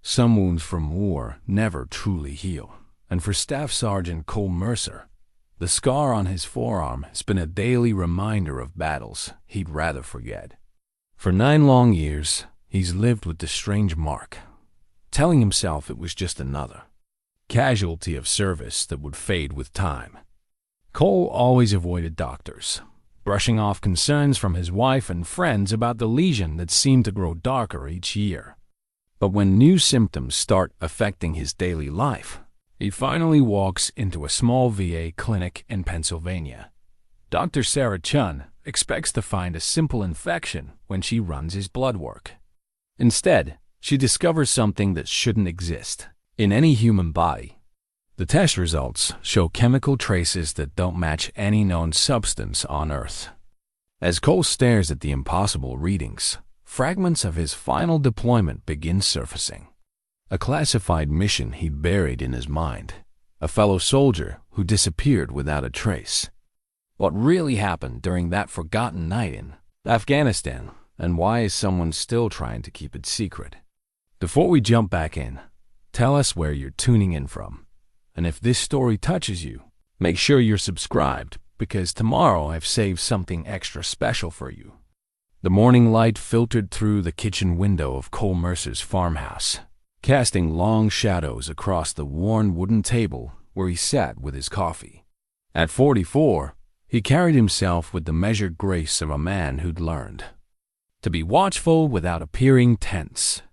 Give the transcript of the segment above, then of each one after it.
Some wounds from war never truly heal, and for Staff Sergeant Cole Mercer, the scar on his forearm has been a daily reminder of battles he'd rather forget. For 9 long years, he's lived with the strange mark, telling himself it was just another casualty of service that would fade with time. Cole always avoided doctors, brushing off concerns from his wife and friends about the lesion that seemed to grow darker each year. But when new symptoms start affecting his daily life, he finally walks into a small VA clinic in Pennsylvania. Dr. Sarah Chen expects to find a simple infection when she runs his blood work. Instead, she discovers something that shouldn't exist in any human body. The test results show chemical traces that don't match any known substance on Earth. As Cole stares at the impossible readings, fragments of his final deployment begin surfacing. A classified mission he'd buried in his mind, a fellow soldier who disappeared without a trace. What really happened during that forgotten night in Afghanistan, and why is someone still trying to keep it secret? Before we jump back in, tell us where you're tuning in from. And if this story touches you, make sure you're subscribed, because tomorrow I've saved something extra special for you. The morning light filtered through the kitchen window of Cole Mercer's farmhouse, casting long shadows across the worn wooden table where he sat with his coffee. At 44, he carried himself with the measured grace of a man who'd learned to be watchful without appearing tense.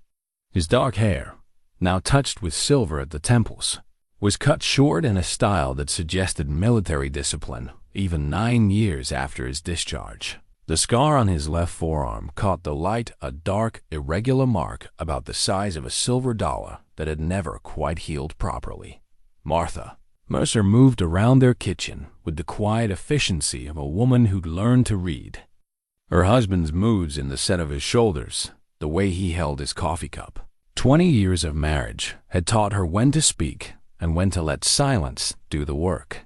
His dark hair, now touched with silver at the temples, was cut short in a style that suggested military discipline even 9 years after his discharge. The scar on his left forearm caught the light, a dark, irregular mark about the size of a silver dollar that had never quite healed properly. Martha Mercer moved around their kitchen with the quiet efficiency of a woman who'd learned to read. Her husband's moods in the set of his shoulders, the way he held his coffee cup. 20 years of marriage had taught her when to speak and when to let silence do the work.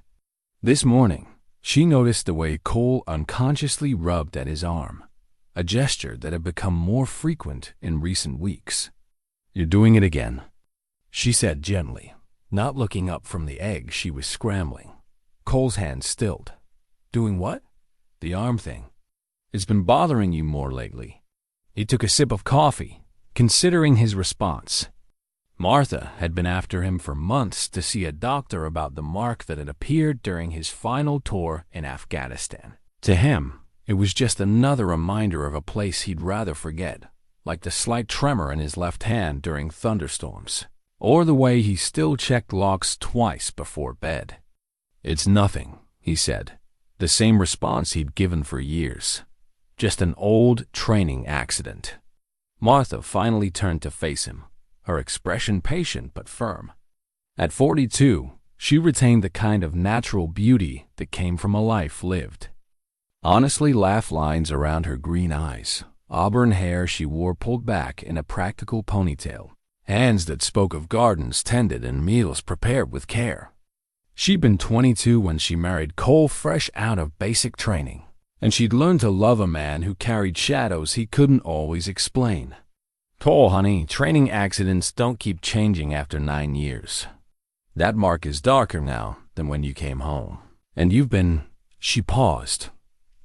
This morning, she noticed the way Cole unconsciously rubbed at his arm, a gesture that had become more frequent in recent weeks. "You're doing it again," she said gently, not looking up from the egg she was scrambling. Cole's hand stilled. "Doing what?" "The arm thing. It's been bothering you more lately." He took a sip of coffee, considering his response. Martha had been after him for months to see a doctor about the mark that had appeared during his final tour in Afghanistan. To him, it was just another reminder of a place he'd rather forget, like the slight tremor in his left hand during thunderstorms, or the way he still checked locks twice before bed. "It's nothing," he said, the same response he'd given for years. "Just an old training accident." Martha finally turned to face him, her expression patient but firm. At 42, she retained the kind of natural beauty that came from a life lived. Honestly laugh lines around her green eyes, auburn hair she wore pulled back in a practical ponytail, hands that spoke of gardens tended and meals prepared with care. She'd been 22 when she married Cole, fresh out of basic training, and she'd learned to love a man who carried shadows he couldn't always explain. "Cole, honey, training accidents don't keep changing after 9 years. That mark is darker now than when you came home. And you've been—" She paused,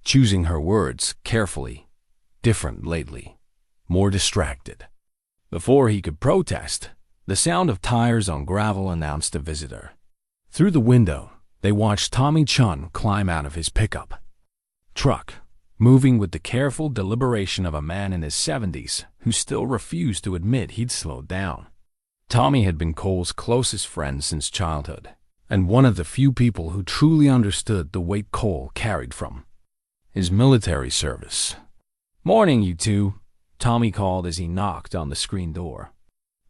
choosing her words carefully. "Different lately. More distracted." Before he could protest, the sound of tires on gravel announced a visitor. Through the window, they watched Tommy Chen climb out of his pickup truck, moving with the careful deliberation of a man in his 70s who still refused to admit he'd slowed down. Tommy had been Cole's closest friend since childhood, and one of the few people who truly understood the weight Cole carried from his military service. "Morning, you two," Tommy called as he knocked on the screen door.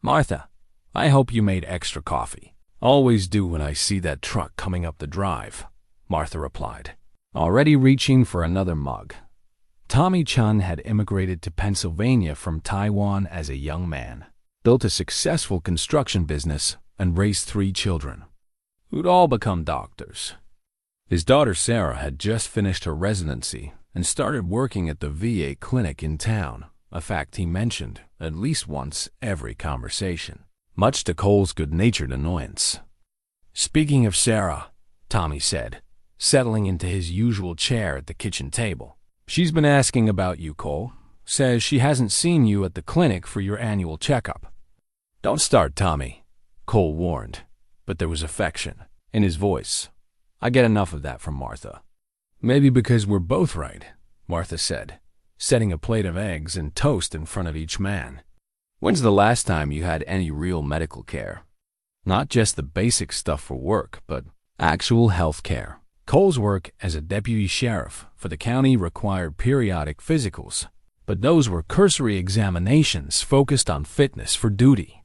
"Martha, I hope you made extra coffee." "Always do when I see that truck coming up the drive," Martha replied, already reaching for another mug. Tommy Chen had immigrated to Pennsylvania from Taiwan as a young man, built a successful construction business, and raised 3 children, who'd all become doctors. His daughter Sarah had just finished her residency and started working at the VA clinic in town, a fact he mentioned at least once every conversation, much to Cole's good-natured annoyance. "Speaking of Sarah," Tommy said, settling into his usual chair at the kitchen table. "She's been asking about you, Cole. Says she hasn't seen you at the clinic for your annual checkup." "Don't start, Tommy," Cole warned, but there was affection in his voice. "I get enough of that from Martha." "Maybe because we're both right," Martha said, setting a plate of eggs and toast in front of each man. "When's the last time you had any real medical care? Not just the basic stuff for work, but actual health care." Cole's work as a deputy sheriff for the county required periodic physicals, but those were cursory examinations focused on fitness for duty.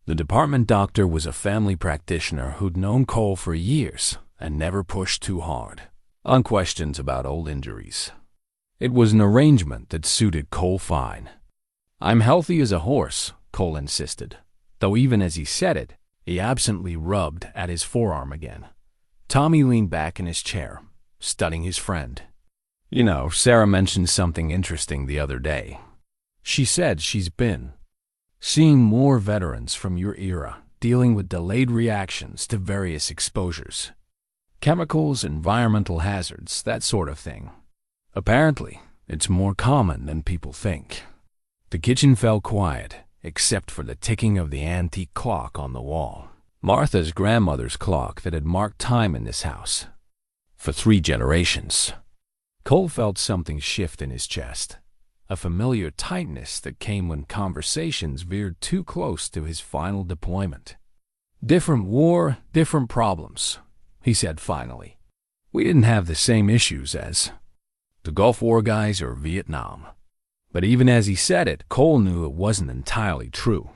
The department doctor was a family practitioner who'd known Cole for years and never pushed too hard on questions about old injuries. It was an arrangement that suited Cole fine. "I'm healthy as a horse," Cole insisted, though even as he said it, he absently rubbed at his forearm again. Tommy leaned back in his chair, studying his friend. "You know, Sarah mentioned something interesting the other day. She said she's been seeing more veterans from your era dealing with delayed reactions to various exposures. Chemicals, environmental hazards, that sort of thing. Apparently, it's more common than people think." The kitchen fell quiet, except for the ticking of the antique clock on the wall. Martha's grandmother's clock that had marked time in this house for 3 generations. Cole felt something shift in his chest, a familiar tightness that came when conversations veered too close to his final deployment. "Different war, different problems," he said finally. "We didn't have the same issues as the Gulf War guys or Vietnam." But even as he said it, Cole knew it wasn't entirely true.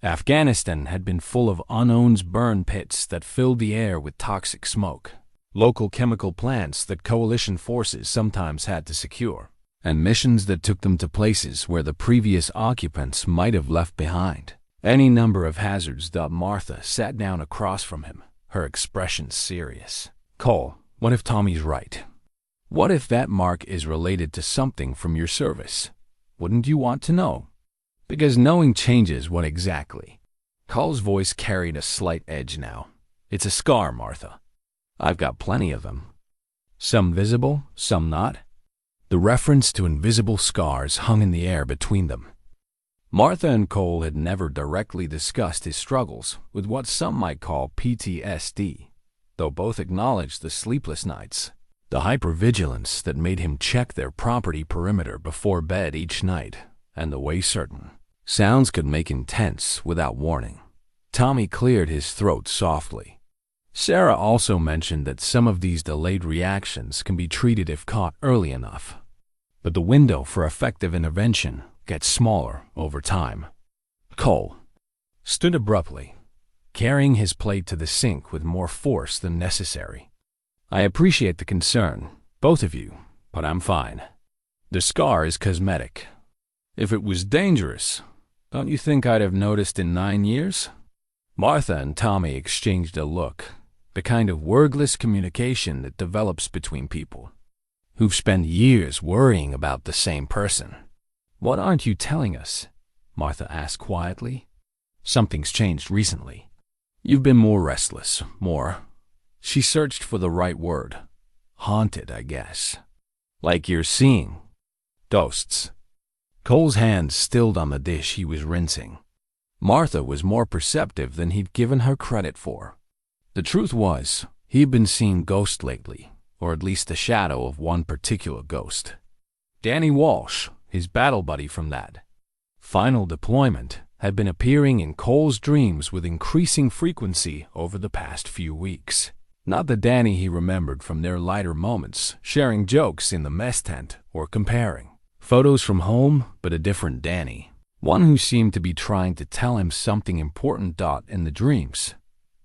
Afghanistan had been full of unowned burn pits that filled the air with toxic smoke, local chemical plants that coalition forces sometimes had to secure, and missions that took them to places where the previous occupants might have left behind any number of hazards. Martha sat down across from him, her expression serious. "Cole, what if Tommy's right? What if that mark is related to something from your service? Wouldn't you want to know? Because knowing changes what exactly." Cole's voice carried a slight edge now. "It's a scar, Martha. I've got plenty of them. Some visible, some not." The reference to invisible scars hung in the air between them. Martha and Cole had never directly discussed his struggles with what some might call PTSD, though both acknowledged the sleepless nights, the hypervigilance that made him check their property perimeter before bed each night, and the way certain sounds could make him tense without warning. Tommy cleared his throat softly. Sarah also mentioned that some of these delayed reactions can be treated if caught early enough, but the window for effective intervention gets smaller over time. Cole stood abruptly, carrying his plate to the sink with more force than necessary. "I appreciate the concern, both of you, but I'm fine. The scar is cosmetic. If it was dangerous, don't you think I'd have noticed in 9 years?" Martha and Tommy exchanged a look, the kind of wordless communication that develops between people who've spent years worrying about the same person. "What aren't you telling us?" Martha asked quietly. "Something's changed recently. You've been more restless, more—" She searched for the right word. "Haunted, I guess. Like you're seeing ghosts." Cole's hands stilled on the dish he was rinsing. Martha was more perceptive than he'd given her credit for. The truth was, he'd been seeing ghosts lately, or at least the shadow of one particular ghost. Danny Walsh, his battle buddy from that final deployment, had been appearing in Cole's dreams with increasing frequency over the past few weeks. Not the Danny he remembered from their lighter moments, sharing jokes in the mess tent or comparing photos from home, but a different Danny. One who seemed to be trying to tell him something important. In the dreams,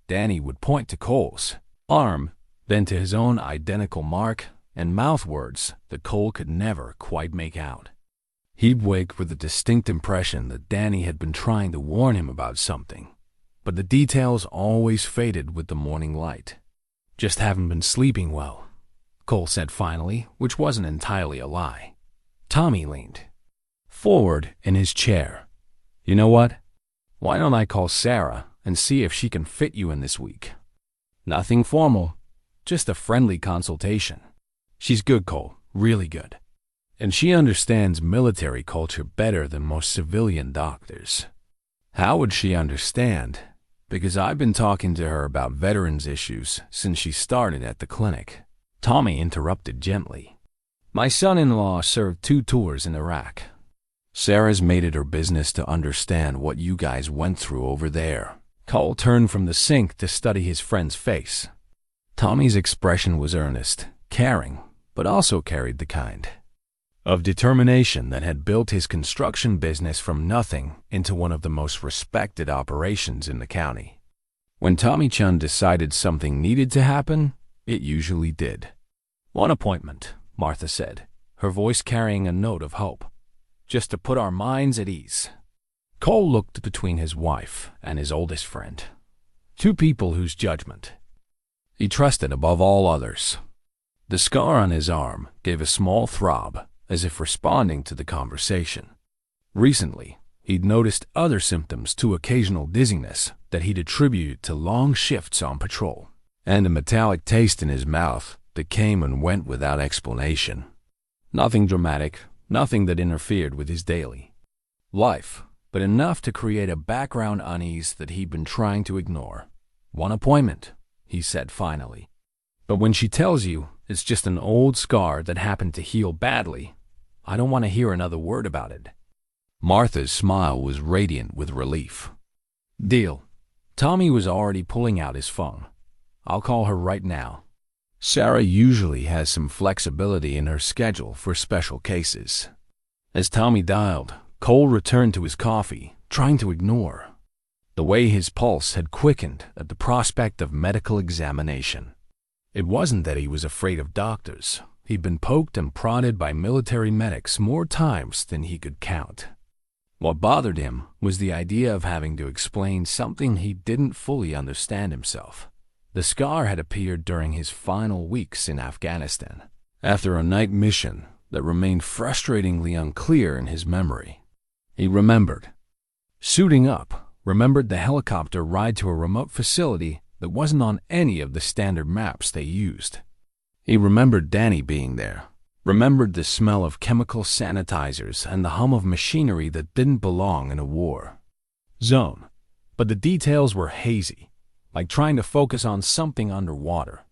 Danny would point to Cole's arm, then to his own identical mark, and mouth words that Cole could never quite make out. He'd wake with a distinct impression that Danny had been trying to warn him about something, but the details always faded with the morning light. "Just haven't been sleeping well," Cole said finally, which wasn't entirely a lie. Tommy leaned forward in his chair. "You know what? Why don't I call Sarah and see if she can fit you in this week? Nothing formal, just a friendly consultation. She's good, Cole, really good. And she understands military culture better than most civilian doctors." "How would she understand? Because I've been talking to her about veterans issues since she started at the clinic." Tommy interrupted gently. "My son-in-law served 2 tours in Iraq. Sarah's made it her business to understand what you guys went through over there." Cole turned from the sink to study his friend's face. Tommy's expression was earnest, caring, but also carried the kind of determination that had built his construction business from nothing into one of the most respected operations in the county. When Tommy Chen decided something needed to happen, it usually did. "One appointment," Martha said, her voice carrying a note of hope. "Just to put our minds at ease." Cole looked between his wife and his oldest friend, 2 people whose judgment he trusted above all others. The scar on his arm gave a small throb, as if responding to the conversation. Recently, he'd noticed other symptoms to occasional dizziness that he'd attributed to long shifts on patrol, and a metallic taste in his mouth that came and went without explanation. Nothing dramatic, nothing that interfered with his daily life, but enough to create a background unease that he'd been trying to ignore. "One appointment," he said finally. "But when she tells you it's just an old scar that happened to heal badly, I don't want to hear another word about it." Martha's smile was radiant with relief. "Deal." Tommy was already pulling out his phone. "I'll call her right now." Sarah usually has some flexibility in her schedule for special cases. As Tommy dialed, Cole returned to his coffee, trying to ignore the way his pulse had quickened at the prospect of medical examination. It wasn't that he was afraid of doctors. He'd been poked and prodded by military medics more times than he could count. What bothered him was the idea of having to explain something he didn't fully understand himself. The scar had appeared during his final weeks in Afghanistan, after a night mission that remained frustratingly unclear in his memory. He remembered suiting up, remembered the helicopter ride to a remote facility that wasn't on any of the standard maps they used. He remembered Danny being there, remembered the smell of chemical sanitizers and the hum of machinery that didn't belong in a war zone. But the details were hazy, like trying to focus on something underwater.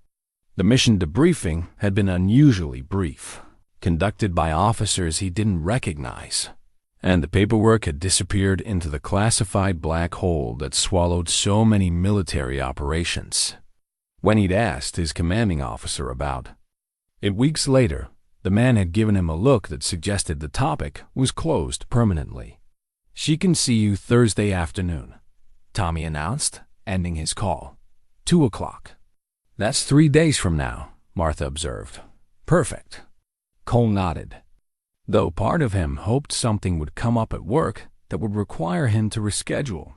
The mission debriefing had been unusually brief, conducted by officers he didn't recognize, and the paperwork had disappeared into the classified black hole that swallowed so many military operations. When he'd asked his commanding officer about it weeks later, the man had given him a look that suggested the topic was closed permanently. "She can see you Thursday afternoon," Tommy announced, ending his call. 2 o'clock. "That's 3 days from now," Martha observed. "Perfect." Cole nodded, though part of him hoped something would come up at work that would require him to reschedule.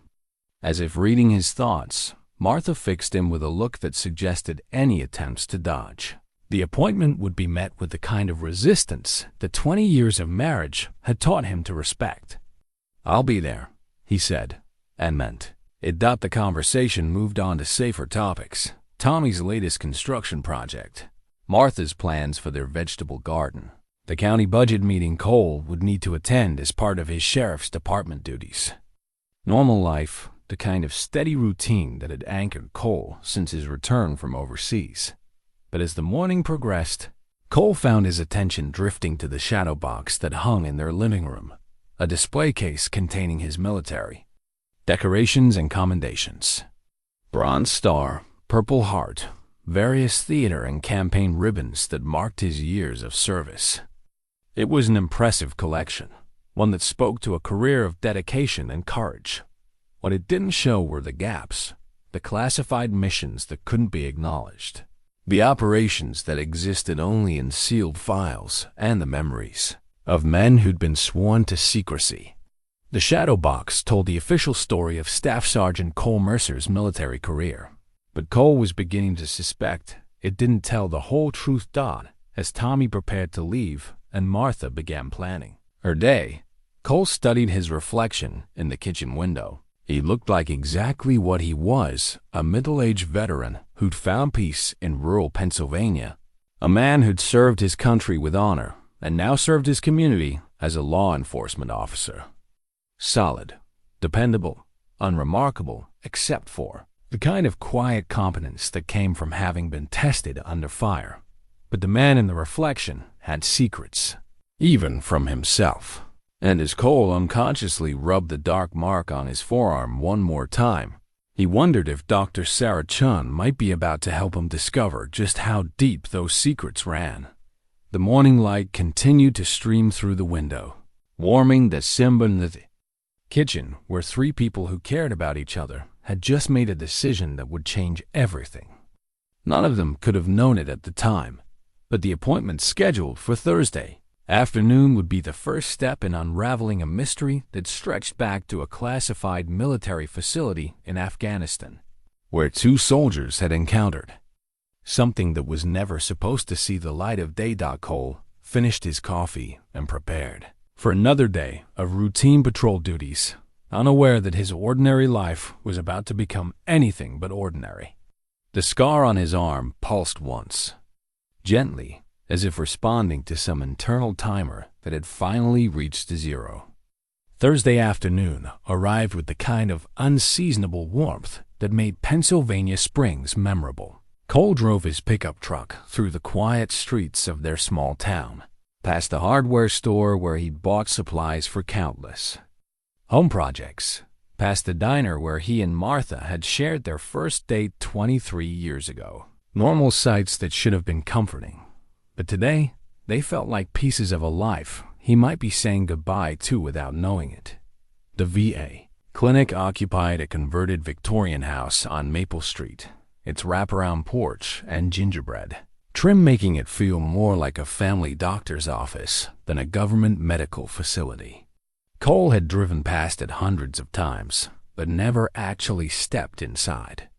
As if reading his thoughts, Martha fixed him with a look that suggested any attempts to dodge. The appointment would be met with the kind of resistance that 20 years of marriage had taught him to respect. "I'll be there," he said, and meant it. The conversation moved on to safer topics. Tommy's latest construction project, Martha's plans for their vegetable garden, the county budget meeting Cole would need to attend as part of his sheriff's department duties. Normal life, the kind of steady routine that had anchored Cole since his return from overseas. But as the morning progressed, Cole found his attention drifting to the shadow box that hung in their living room, a display case containing his military decorations and commendations. Bronze Star, Purple Heart, various theater and campaign ribbons that marked his years of service. It was an impressive collection, one that spoke to a career of dedication and courage. What it didn't show were the gaps, the classified missions that couldn't be acknowledged, the operations that existed only in sealed files, and the memories of men who'd been sworn to secrecy. The shadow box told the official story of Staff Sergeant Cole Mercer's military career, but Cole was beginning to suspect it didn't tell the whole truth. As Tommy prepared to leave and Martha began planning her day, Cole studied his reflection in the kitchen window. He looked like exactly what he was, a middle-aged veteran who'd found peace in rural Pennsylvania. A man who'd served his country with honor and now served his community as a law enforcement officer. Solid, dependable, unremarkable, except for the kind of quiet competence that came from having been tested under fire. But the man in the reflection had secrets, even from himself. And as Cole unconsciously rubbed the dark mark on his forearm one more time, he wondered if Dr. Sarah Chen might be about to help him discover just how deep those secrets ran. The morning light continued to stream through the window, warming the the kitchen where three people who cared about each other had just made a decision that would change everything. None of them could have known it at the time, but the appointment scheduled for Thursday afternoon would be the first step in unraveling a mystery that stretched back to a classified military facility in Afghanistan, where two soldiers had encountered something that was never supposed to see the light of day. Cole finished his coffee and prepared for another day of routine patrol duties, unaware that his ordinary life was about to become anything but ordinary. The scar on his arm pulsed once, gently, as if responding to some internal timer that had finally reached zero. Thursday afternoon arrived with the kind of unseasonable warmth that made Pennsylvania Springs memorable. Cole drove his pickup truck through the quiet streets of their small town, past the hardware store where he'd bought supplies for countless home projects, past the diner where he and Martha had shared their first date 23 years ago. Normal sights that should have been comforting, but today they felt like pieces of a life he might be saying goodbye to without knowing it. The VA clinic occupied a converted Victorian house on Maple Street, its wraparound porch and gingerbread trim making it feel more like a family doctor's office than a government medical facility. Cole had driven past it hundreds of times, but never actually stepped inside.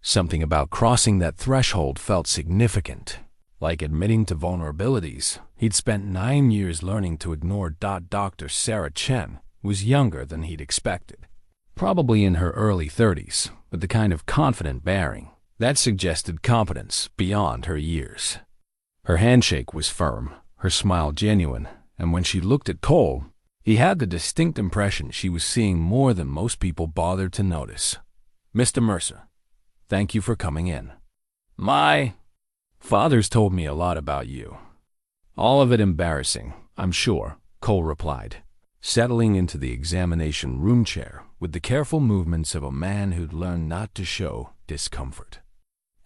Something about crossing that threshold felt significant, like admitting to vulnerabilities he'd spent 9 years learning to ignore. Dr. Sarah Chen was younger than he'd expected, probably in her early 30s, with the kind of confident bearing that suggested competence beyond her years. Her handshake was firm, her smile genuine, and when she looked at Cole, he had the distinct impression she was seeing more than most people bothered to notice. "Mr. Mercer, thank you for coming in. My father's told me a lot about you." "All of it embarrassing, I'm sure," Cole replied, settling into the examination room chair with the careful movements of a man who'd learned not to show discomfort.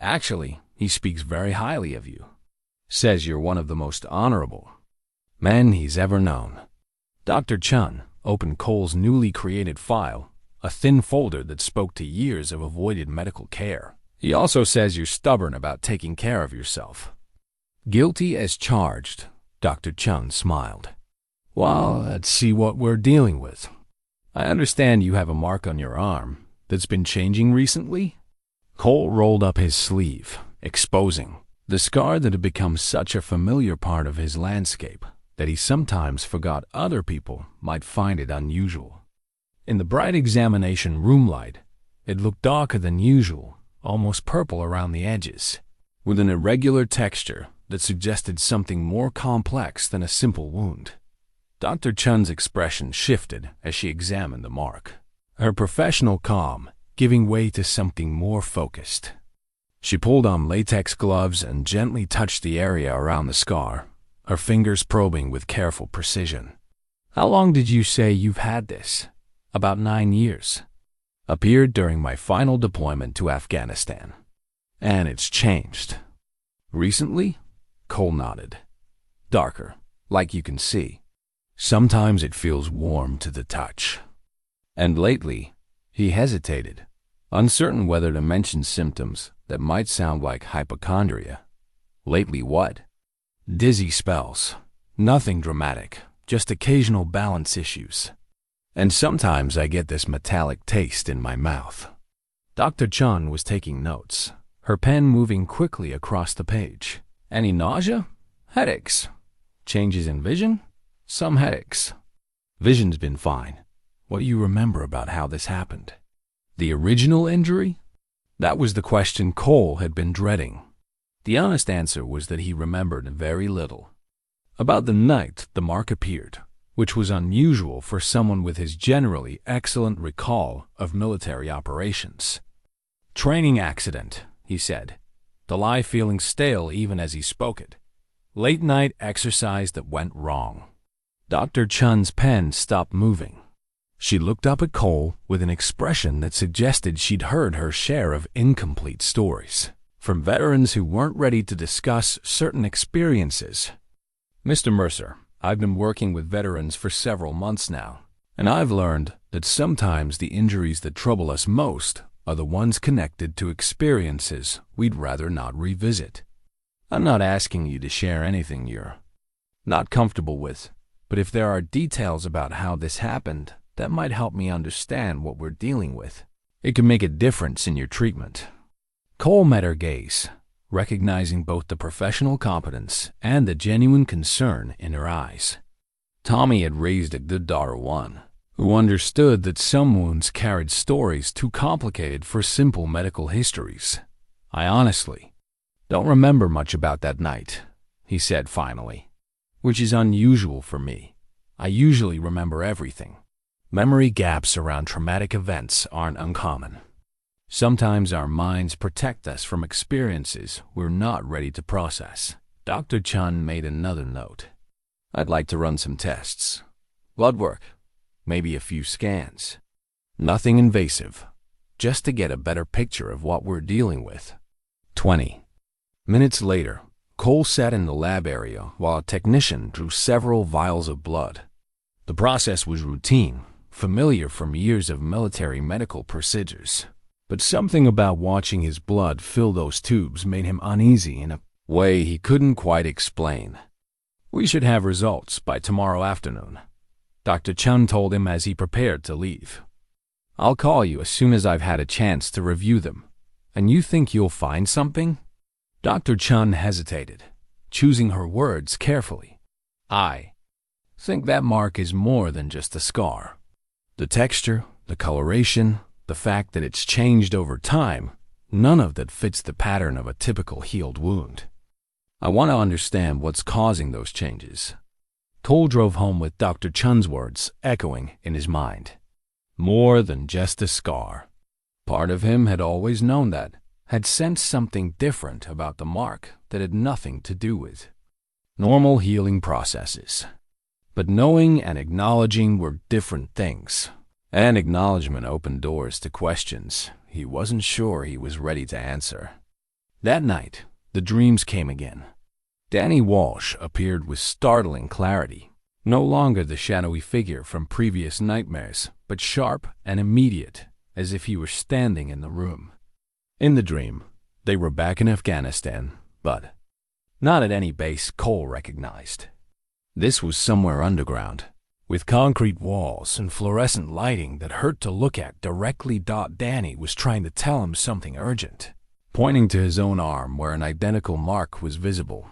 "Actually, he speaks very highly of you. Says you're one of the most honorable men he's ever known." Dr. Chen opened Cole's newly created file, a thin folder that spoke to years of avoided medical care. "He also says you're stubborn about taking care of yourself." "Guilty as charged," Dr. Chen smiled. "Well, let's see what we're dealing with. I understand you have a mark on your arm that's been changing recently?" Cole rolled up his sleeve, exposing the scar that had become such a familiar part of his landscape that he sometimes forgot other people might find it unusual. In the bright examination room light, it looked darker than usual, almost purple around the edges, with an irregular texture that suggested something more complex than a simple wound. Dr. Chen's expression shifted as she examined the mark, her professional calm giving way to something more focused. She pulled on latex gloves and gently touched the area around the scar, her fingers probing with careful precision. "How long did you say you've had this?" "About 9 years. Appeared during my final deployment to Afghanistan. And it's changed." "Recently?" Cole nodded. "Darker, like you can see. Sometimes it feels warm to the touch. And lately," he hesitated, uncertain whether to mention symptoms that might sound like hypochondria. "Lately what?" "Dizzy spells. Nothing dramatic, just occasional balance issues. And sometimes I get this metallic taste in my mouth." Dr. Chen was taking notes, her pen moving quickly across the page. "Any nausea?" "Headaches. Changes in vision?" "Some headaches." Vision's been fine. What do you remember about how this happened? The original injury? That was the question Cole had been dreading. The honest answer was that he remembered very little. About the night the mark appeared, which was unusual for someone with his generally excellent recall of military operations. "Training accident," he said, the lie feeling stale even as he spoke it. "Late-night exercise that went wrong." Dr. Chen's pen stopped moving. She looked up at Cole with an expression that suggested she'd heard her share of incomplete stories from veterans who weren't ready to discuss certain experiences. "Mr. Mercer, I've been working with veterans for several months now, and I've learned that sometimes the injuries that trouble us most are the ones connected to experiences we'd rather not revisit. I'm not asking you to share anything you're not comfortable with, but if there are details about how this happened, that might help me understand what we're dealing with. It could make a difference in your treatment." Cole met her gaze, recognizing both the professional competence and the genuine concern in her eyes. Tommy had raised a good daughter one, who understood that some wounds carried stories too complicated for simple medical histories. "I honestly don't remember much about that night," he said finally, "which is unusual for me. I usually remember everything." Memory gaps around traumatic events aren't uncommon. Sometimes our minds protect us from experiences we're not ready to process. Dr. Chen made another note. "I'd like to run some tests. Blood work, maybe a few scans. Nothing invasive, just to get a better picture of what we're dealing with." 20 minutes later, Cole sat in the lab area while a technician drew several vials of blood. The process was routine, familiar from years of military medical procedures, but something about watching his blood fill those tubes made him uneasy in a way he couldn't quite explain. "We should have results by tomorrow afternoon," Dr. Chen told him as he prepared to leave. "I'll call you as soon as I've had a chance to review them. And you think you'll find something?" Dr. Chen hesitated, choosing her words carefully. "I think that mark is more than just a scar. The texture, the coloration, the fact that it's changed over time, none of that fits the pattern of a typical healed wound. I want to understand what's causing those changes." Cole drove home with Dr. Chen's words echoing in his mind. More than just a scar. Part of him had always known that, had sensed something different about the mark that had nothing to do with normal healing processes. But knowing and acknowledging were different things, and acknowledgement opened doors to questions he wasn't sure he was ready to answer. That night, the dreams came again. Danny Walsh appeared with startling clarity, no longer the shadowy figure from previous nightmares, but sharp and immediate, as if he were standing in the room. In the dream, they were back in Afghanistan, but not at any base Cole recognized. This was somewhere underground, with concrete walls and fluorescent lighting that hurt to look at directly. Danny was trying to tell him something urgent, pointing to his own arm where an identical mark was visible,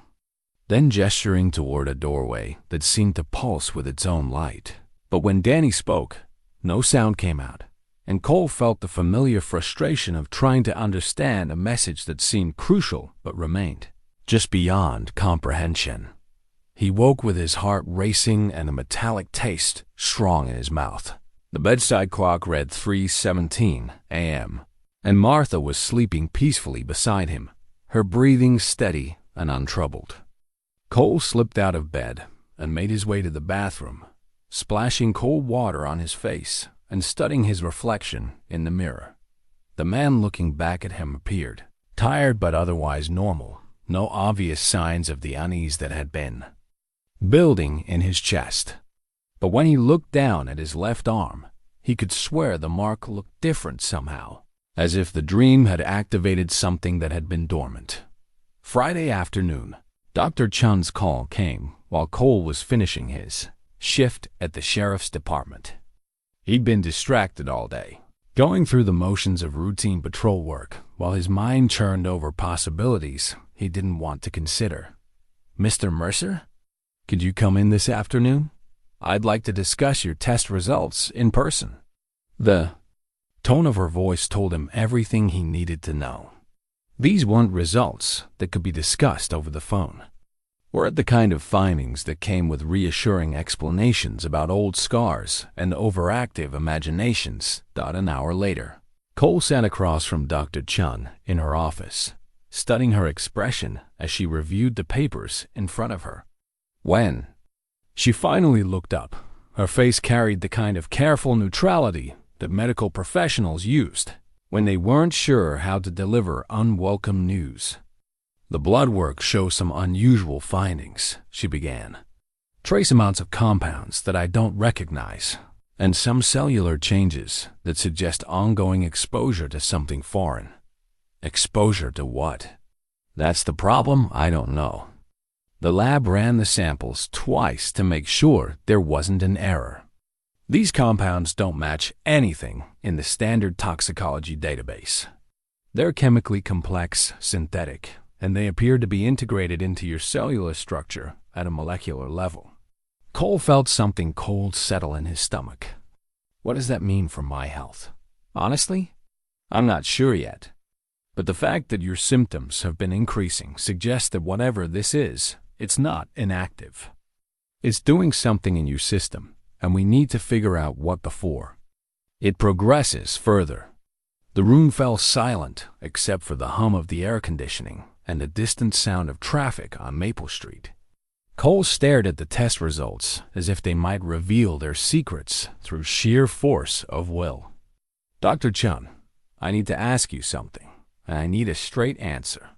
then gesturing toward a doorway that seemed to pulse with its own light. But when Danny spoke, no sound came out, and Cole felt the familiar frustration of trying to understand a message that seemed crucial but remained just beyond comprehension. He woke with his heart racing and a metallic taste strong in his mouth. The bedside clock read 3:17 a.m., and Martha was sleeping peacefully beside him, her breathing steady and untroubled. Cole slipped out of bed and made his way to the bathroom, splashing cold water on his face and studying his reflection in the mirror. The man looking back at him appeared, tired but otherwise normal, no obvious signs of the unease that had been building in his chest. But when he looked down at his left arm, he could swear the mark looked different somehow, as if the dream had activated something that had been dormant. Friday afternoon, Dr. Chen's call came while Cole was finishing his shift at the sheriff's department. He'd been distracted all day, going through the motions of routine patrol work while his mind churned over possibilities he didn't want to consider. "Mr. Mercer? Could you come in this afternoon?" I'd like to discuss your test results in person." The tone of her voice told him everything he needed to know. These weren't results that could be discussed over the phone. Weren't the kind of findings that came with reassuring explanations about old scars and overactive imaginations. An hour later, Cole sat across from Dr. Chen in her office, studying her expression as she reviewed the papers in front of her. When she finally looked up, her face carried the kind of careful neutrality that medical professionals used when they weren't sure how to deliver unwelcome news. "The blood work shows some unusual findings," she began. "Trace amounts of compounds that I don't recognize, and some cellular changes that suggest ongoing exposure to something foreign." Exposure to what? That's the problem, I don't know. The lab ran the samples twice to make sure there wasn't an error. These compounds don't match anything in the standard toxicology database. They're chemically complex, synthetic, and they appear to be integrated into your cellular structure at a molecular level. Cole felt something cold settle in his stomach. What does that mean for my health? Honestly, I'm not sure yet. But the fact that your symptoms have been increasing suggests that whatever this is, it's not inactive. It's doing something in your system, and we need to figure out what before it progresses further. The room fell silent except for the hum of the air conditioning and the distant sound of traffic on Maple Street. Cole stared at the test results as if they might reveal their secrets through sheer force of will. "Dr. Chen, I need to ask you something, and I need a straight answer.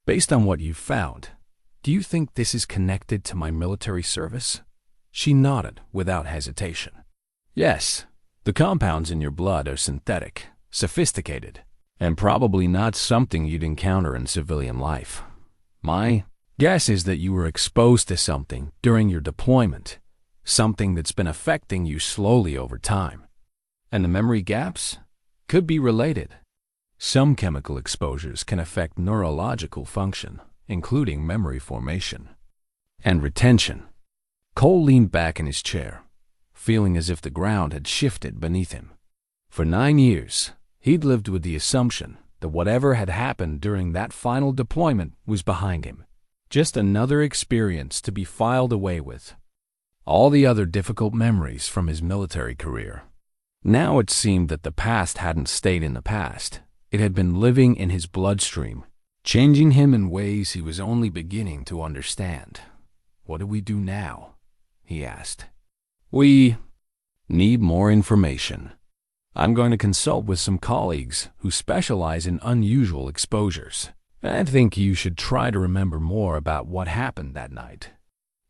Based on what you've found, do you think this is connected to my military service?" She nodded without hesitation. "Yes, the compounds in your blood are synthetic, sophisticated, and probably not something you'd encounter in civilian life. My guess is that you were exposed to something during your deployment, something that's been affecting you slowly over time. And the memory gaps could be related. Some chemical exposures can affect neurological function, including memory formation and retention." Cole leaned back in his chair, feeling as if the ground had shifted beneath him. For 9 years, he'd lived with the assumption that whatever had happened during that final deployment was behind him, just another experience to be filed away with all the other difficult memories from his military career. Now it seemed that the past hadn't stayed in the past. It had been living in his bloodstream, changing him in ways he was only beginning to understand. "What do we do now?" he asked. "We need more information. I'm going to consult with some colleagues who specialize in unusual exposures. I think you should try to remember more about what happened that night.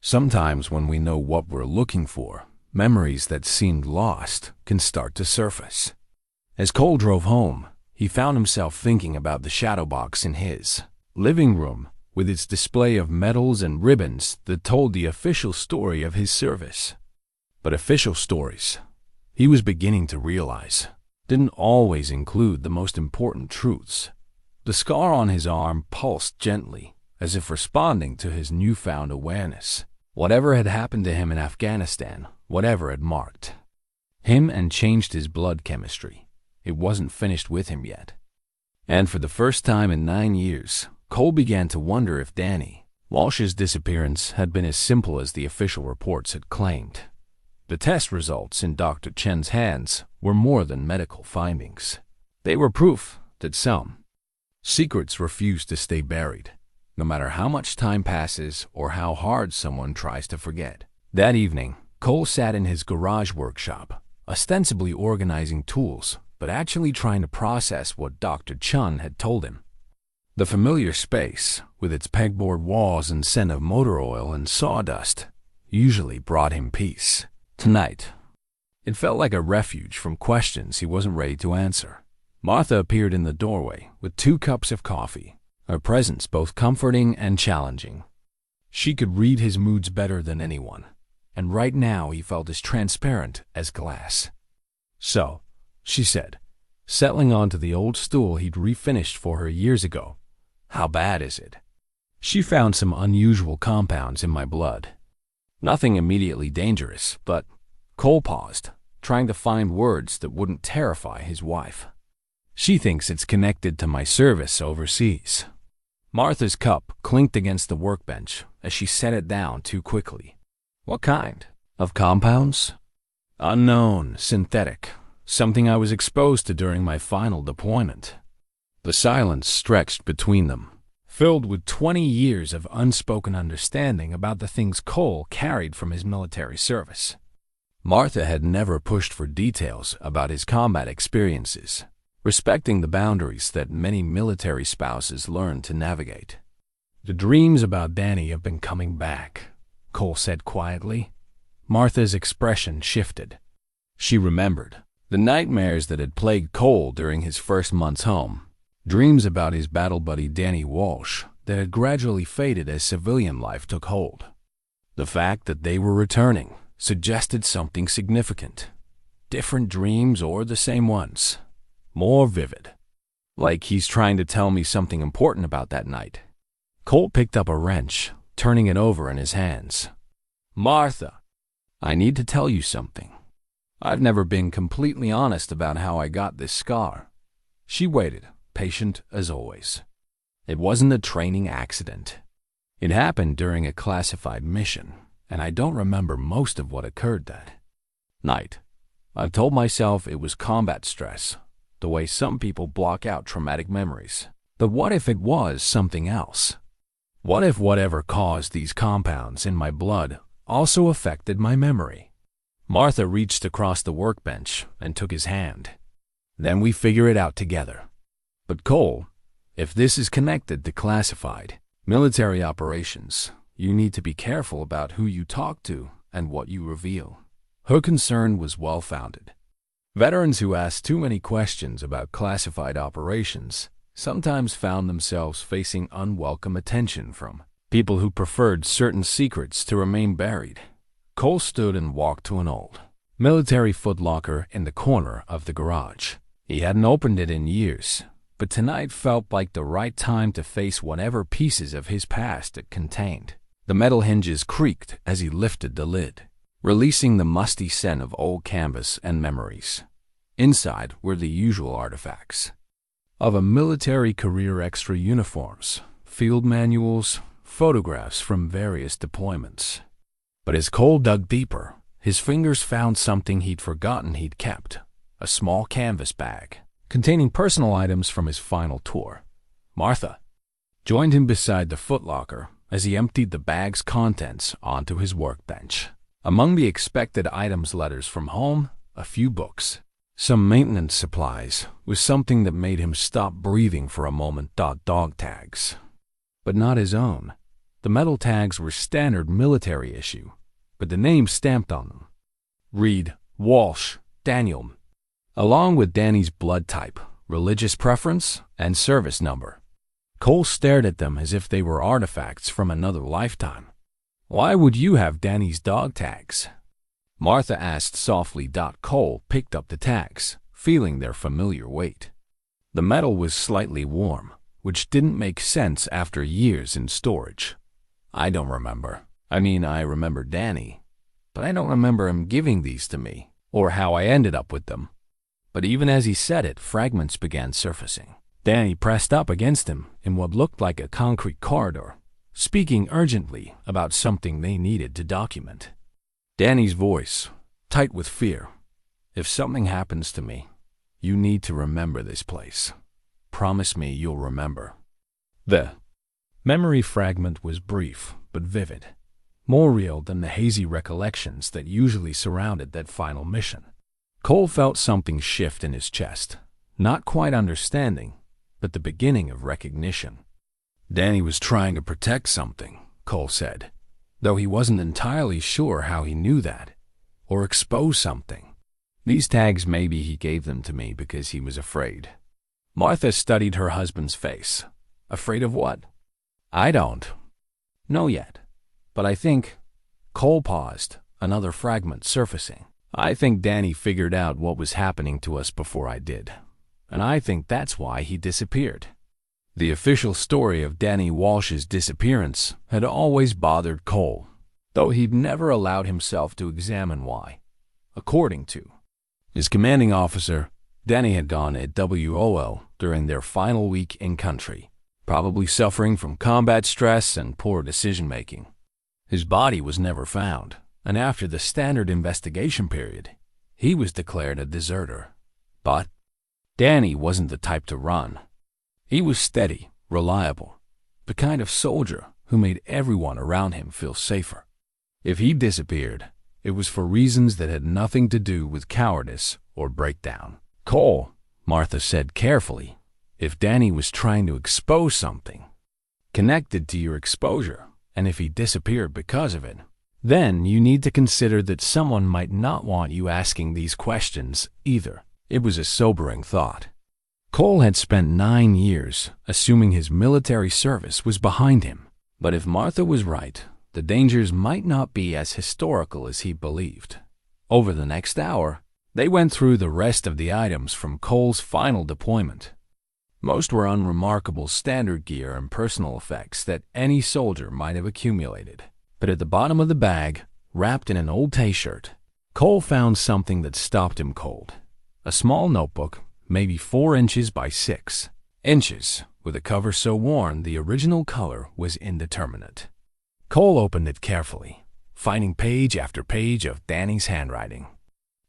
Sometimes when we know what we're looking for, memories that seemed lost can start to surface." As Cole drove home, he found himself thinking about the shadow box in his living room with its display of medals and ribbons that told the official story of his service. But official stories, he was beginning to realize, didn't always include the most important truths. The scar on his arm pulsed gently, as if responding to his newfound awareness. Whatever had happened to him in Afghanistan, whatever had marked him and changed his blood chemistry, it wasn't finished with him yet. And for the first time in 9 years, Cole began to wonder if Danny Walsh's disappearance had been as simple as the official reports had claimed. The test results in Dr. Chen's hands were more than medical findings. They were proof that some secrets refuse to stay buried, no matter how much time passes or how hard someone tries to forget. That evening, Cole sat in his garage workshop, ostensibly organizing tools, but actually trying to process what Dr. Chen had told him. The familiar space, with its pegboard walls and scent of motor oil and sawdust, usually brought him peace. Tonight, it felt like a refuge from questions he wasn't ready to answer. Martha appeared in the doorway with 2 cups of coffee, her presence both comforting and challenging. She could read his moods better than anyone, and right now he felt as transparent as glass. "So," she said, settling onto the old stool he'd refinished for her years ago, "how bad is it?" "She found some unusual compounds in my blood. Nothing immediately dangerous, but Cole paused, trying to find words that wouldn't terrify his wife. She thinks it's connected to my service overseas. Martha's cup clinked against the workbench as she set it down too quickly. What kind of compounds? Unknown, synthetic, something I was exposed to during my final deployment. The silence stretched between them, filled with 20 years of unspoken understanding about the things Cole carried from his military service. Martha had never pushed for details about his combat experiences, respecting the boundaries that many military spouses learn to navigate. The dreams about Danny have been coming back, Cole said quietly. Martha's expression shifted. She remembered the nightmares that had plagued Cole during his first months home, dreams about his battle buddy Danny Walsh that had gradually faded as civilian life took hold. The fact that they were returning suggested something significant. Different dreams or the same ones, more vivid. Like he's trying to tell me something important about that night. Cole picked up a wrench, turning it over in his hands. Martha, I need to tell you something. I've never been completely honest about how I got this scar. She waited, patient as always. It wasn't a training accident. It happened during a classified mission, and I don't remember most of what occurred that night. I've told myself it was combat stress, the way some people block out traumatic memories. But what if it was something else? What if whatever caused these compounds in my blood also affected my memory? Martha reached across the workbench and took his hand. Then we figure it out together. But Cole, if this is connected to classified military operations, you need to be careful about who you talk to and what you reveal. Her concern was well-founded. Veterans who asked too many questions about classified operations sometimes found themselves facing unwelcome attention from people who preferred certain secrets to remain buried. Cole stood and walked to an old military footlocker in the corner of the garage. He hadn't opened it in years, but tonight felt like the right time to face whatever pieces of his past it contained. The metal hinges creaked as he lifted the lid, releasing the musty scent of old canvas and memories. Inside were the usual artifacts of a military career: extra uniforms, field manuals, photographs from various deployments. But as Cole dug deeper, his fingers found something he'd forgotten he'd kept: a small canvas bag containing personal items from his final tour. Martha joined him beside the footlocker as he emptied the bag's contents onto his workbench. Among the expected items, letters from home, a few books, some maintenance supplies, was something that made him stop breathing for a moment. Dog tags. But not his own. The metal tags were standard military issue, but the name stamped on them read Walsh, Daniel, along with Danny's blood type, religious preference, and service number. Cole stared at them as if they were artifacts from another lifetime. Why would you have Danny's dog tags? Martha asked softly. Cole picked up the tags, feeling their familiar weight. The metal was slightly warm, which didn't make sense after years in storage. I don't remember. I remember Danny, but I don't remember him giving these to me, or how I ended up with them. But even as he said it, fragments began surfacing. Danny pressed up against him in what looked like a concrete corridor, speaking urgently about something they needed to document. Danny's voice, tight with fear. If something happens to me, you need to remember this place. Promise me you'll remember. The memory fragment was brief but vivid, more real than the hazy recollections that usually surrounded that final mission. Cole felt something shift in his chest, not quite understanding, but the beginning of recognition. Danny was trying to protect something, Cole said, though he wasn't entirely sure how he knew that, or expose something. These tags, maybe he gave them to me because he was afraid. Martha studied her husband's face. Afraid of what? I don't know yet, but I think... Cole paused, another fragment surfacing. I think Danny figured out what was happening to us before I did, and I think that's why he disappeared. The official story of Danny Walsh's disappearance had always bothered Cole. though he'd never allowed himself to examine why. According to his commanding officer, Danny had gone at WOL during their final week in country, probably suffering from combat stress and poor decision-making. His body was never found, and after the standard investigation period, he was declared a deserter. But Danny wasn't the type to run. He was steady, reliable, the kind of soldier who made everyone around him feel safer. If he disappeared, it was for reasons that had nothing to do with cowardice or breakdown. Cole, Martha said carefully, if Danny was trying to expose something connected to your exposure, and if he disappeared because of it, then you need to consider that someone might not want you asking these questions either. It was a sobering thought. Cole had spent 9 years assuming his military service was behind him. But if Martha was right, the dangers might not be as historical as he believed. Over the next hour, they went through the rest of the items from Cole's final deployment. Most were unremarkable standard gear and personal effects that any soldier might have accumulated. But at the bottom of the bag, wrapped in an old T-shirt, Cole found something that stopped him cold. A small notebook, maybe 4 inches by 6 inches, with a cover so worn the original color was indeterminate. Cole opened it carefully, finding page after page of Danny's handwriting.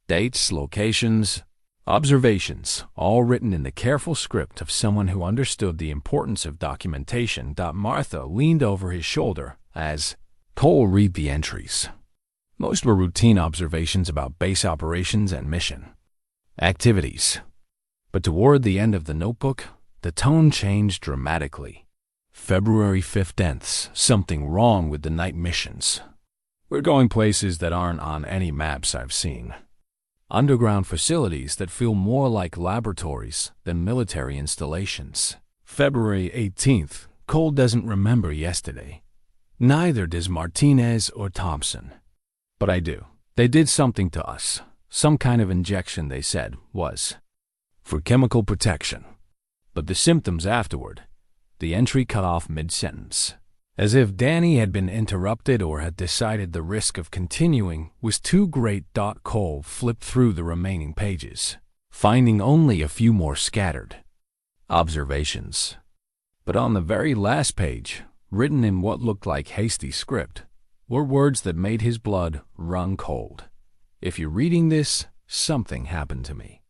Dates, locations, observations, all written in the careful script of someone who understood the importance of documentation. Martha leaned over his shoulder as Cole read the entries. Most were routine observations about base operations and mission activities. But toward the end of the notebook, the tone changed dramatically. February 15th, something wrong with the night missions. We're going places that aren't on any maps I've seen. Underground facilities that feel more like laboratories than military installations. February 18th, Cole doesn't remember yesterday. Neither does Martinez or Thompson. But I do. They did something to us. Some kind of injection, they said, was for chemical protection. But the symptoms afterward, the entry cut off mid-sentence. As if Danny had been interrupted or had decided the risk of continuing was too great. Cole flipped through the remaining pages, finding only a few more scattered observations. But on the very last page, written in what looked like hasty script, were words that made his blood run cold. If you're reading this, something happened to me.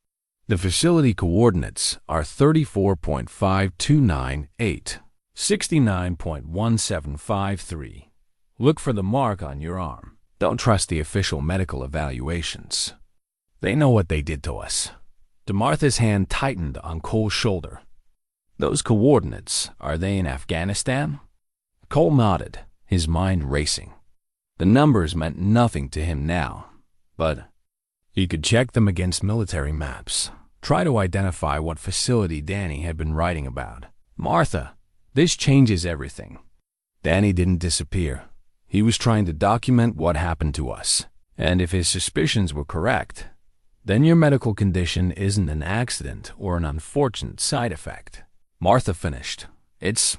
The facility coordinates are 34.5298, 69.1753. Look for the mark on your arm. Don't trust the official medical evaluations. They know what they did to us. DeMartha's hand tightened on Cole's shoulder. Those coordinates, are they in Afghanistan? Cole nodded, his mind racing. The numbers meant nothing to him now, but he could check them against military maps, try to identify what facility Danny had been writing about. Martha, this changes everything. Danny didn't disappear. He was trying to document what happened to us. And if his suspicions were correct, then your medical condition isn't an accident or an unfortunate side effect. Martha finished. It's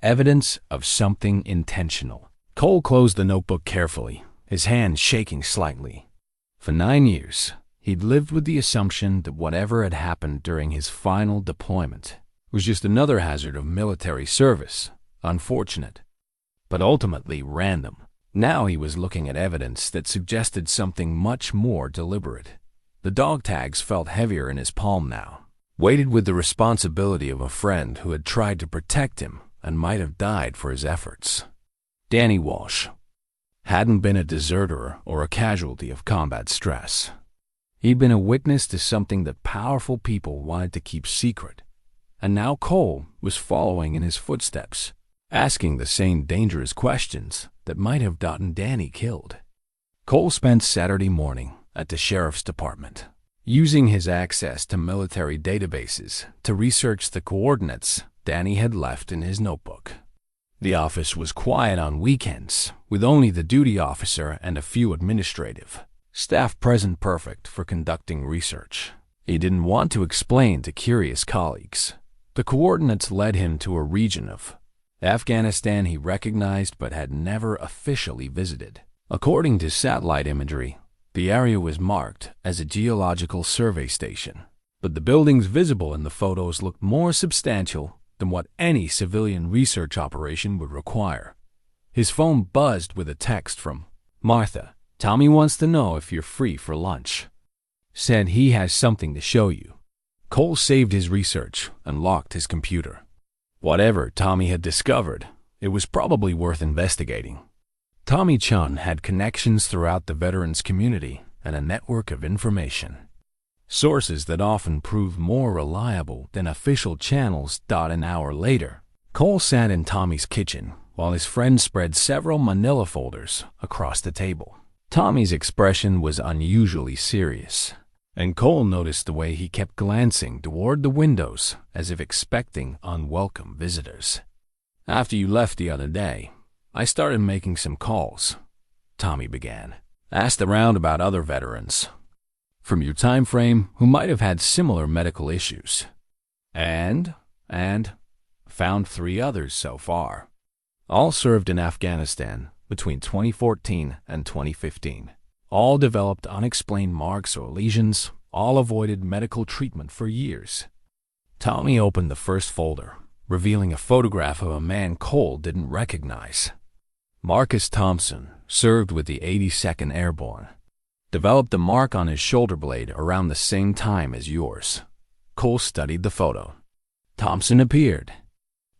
evidence of something intentional. Cole closed the notebook carefully, his hand shaking slightly. For 9 years, he'd lived with the assumption that whatever had happened during his final deployment was just another hazard of military service, unfortunate, but ultimately random. Now he was looking at evidence that suggested something much more deliberate. The dog tags felt heavier in his palm now, weighted with the responsibility of a friend who had tried to protect him and might have died for his efforts. Danny Walsh hadn't been a deserter or a casualty of combat stress. He'd been a witness to something that powerful people wanted to keep secret, and now Cole was following in his footsteps, asking the same dangerous questions that might have gotten Danny killed. Cole spent Saturday morning at the sheriff's department, using his access to military databases to research the coordinates Danny had left in his notebook. The office was quiet on weekends, with only the duty officer and a few administrative staff present, perfect for conducting research. He didn't want to explain to curious colleagues. The coordinates led him to a region of Afghanistan he recognized but had never officially visited. According to satellite imagery, the area was marked as a geological survey station, but the buildings visible in the photos looked more substantial than what any civilian research operation would require. His phone buzzed with a text from Martha. Tommy wants to know if you're free for lunch. Said he has something to show you. Cole saved his research and locked his computer. Whatever Tommy had discovered, it was probably worth investigating. Tommy Chen had connections throughout the veterans community and a network of information. Sources that often proved more reliable than official channels. An hour later, Cole sat in Tommy's kitchen while his friend spread several manila folders across the table. Tommy's expression was unusually serious, and Cole noticed the way he kept glancing toward the windows as if expecting unwelcome visitors. After you left the other day, I started making some calls, Tommy began. Asked around about other veterans from your time frame who might have had similar medical issues. And found 3 others so far. All served in Afghanistan between 2014 and 2015. All developed unexplained marks or lesions, all avoided medical treatment for years. Tommy opened the first folder, revealing a photograph of a man Cole didn't recognize. Marcus Thompson served with the 82nd Airborne. Developed a mark on his shoulder blade around the same time as yours. Cole studied the photo. Thompson appeared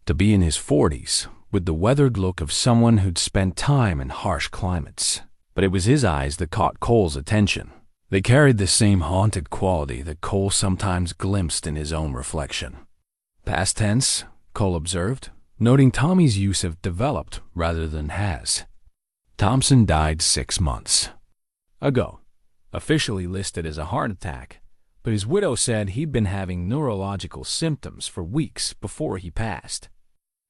to be in his 40s, with the weathered look of someone who'd spent time in harsh climates. But it was his eyes that caught Cole's attention. They carried the same haunted quality that Cole sometimes glimpsed in his own reflection. Past tense, Cole observed, noting Tommy's use of developed rather than has. Thompson died 6 months ago, officially listed as a heart attack, but his widow said he'd been having neurological symptoms for weeks before he passed.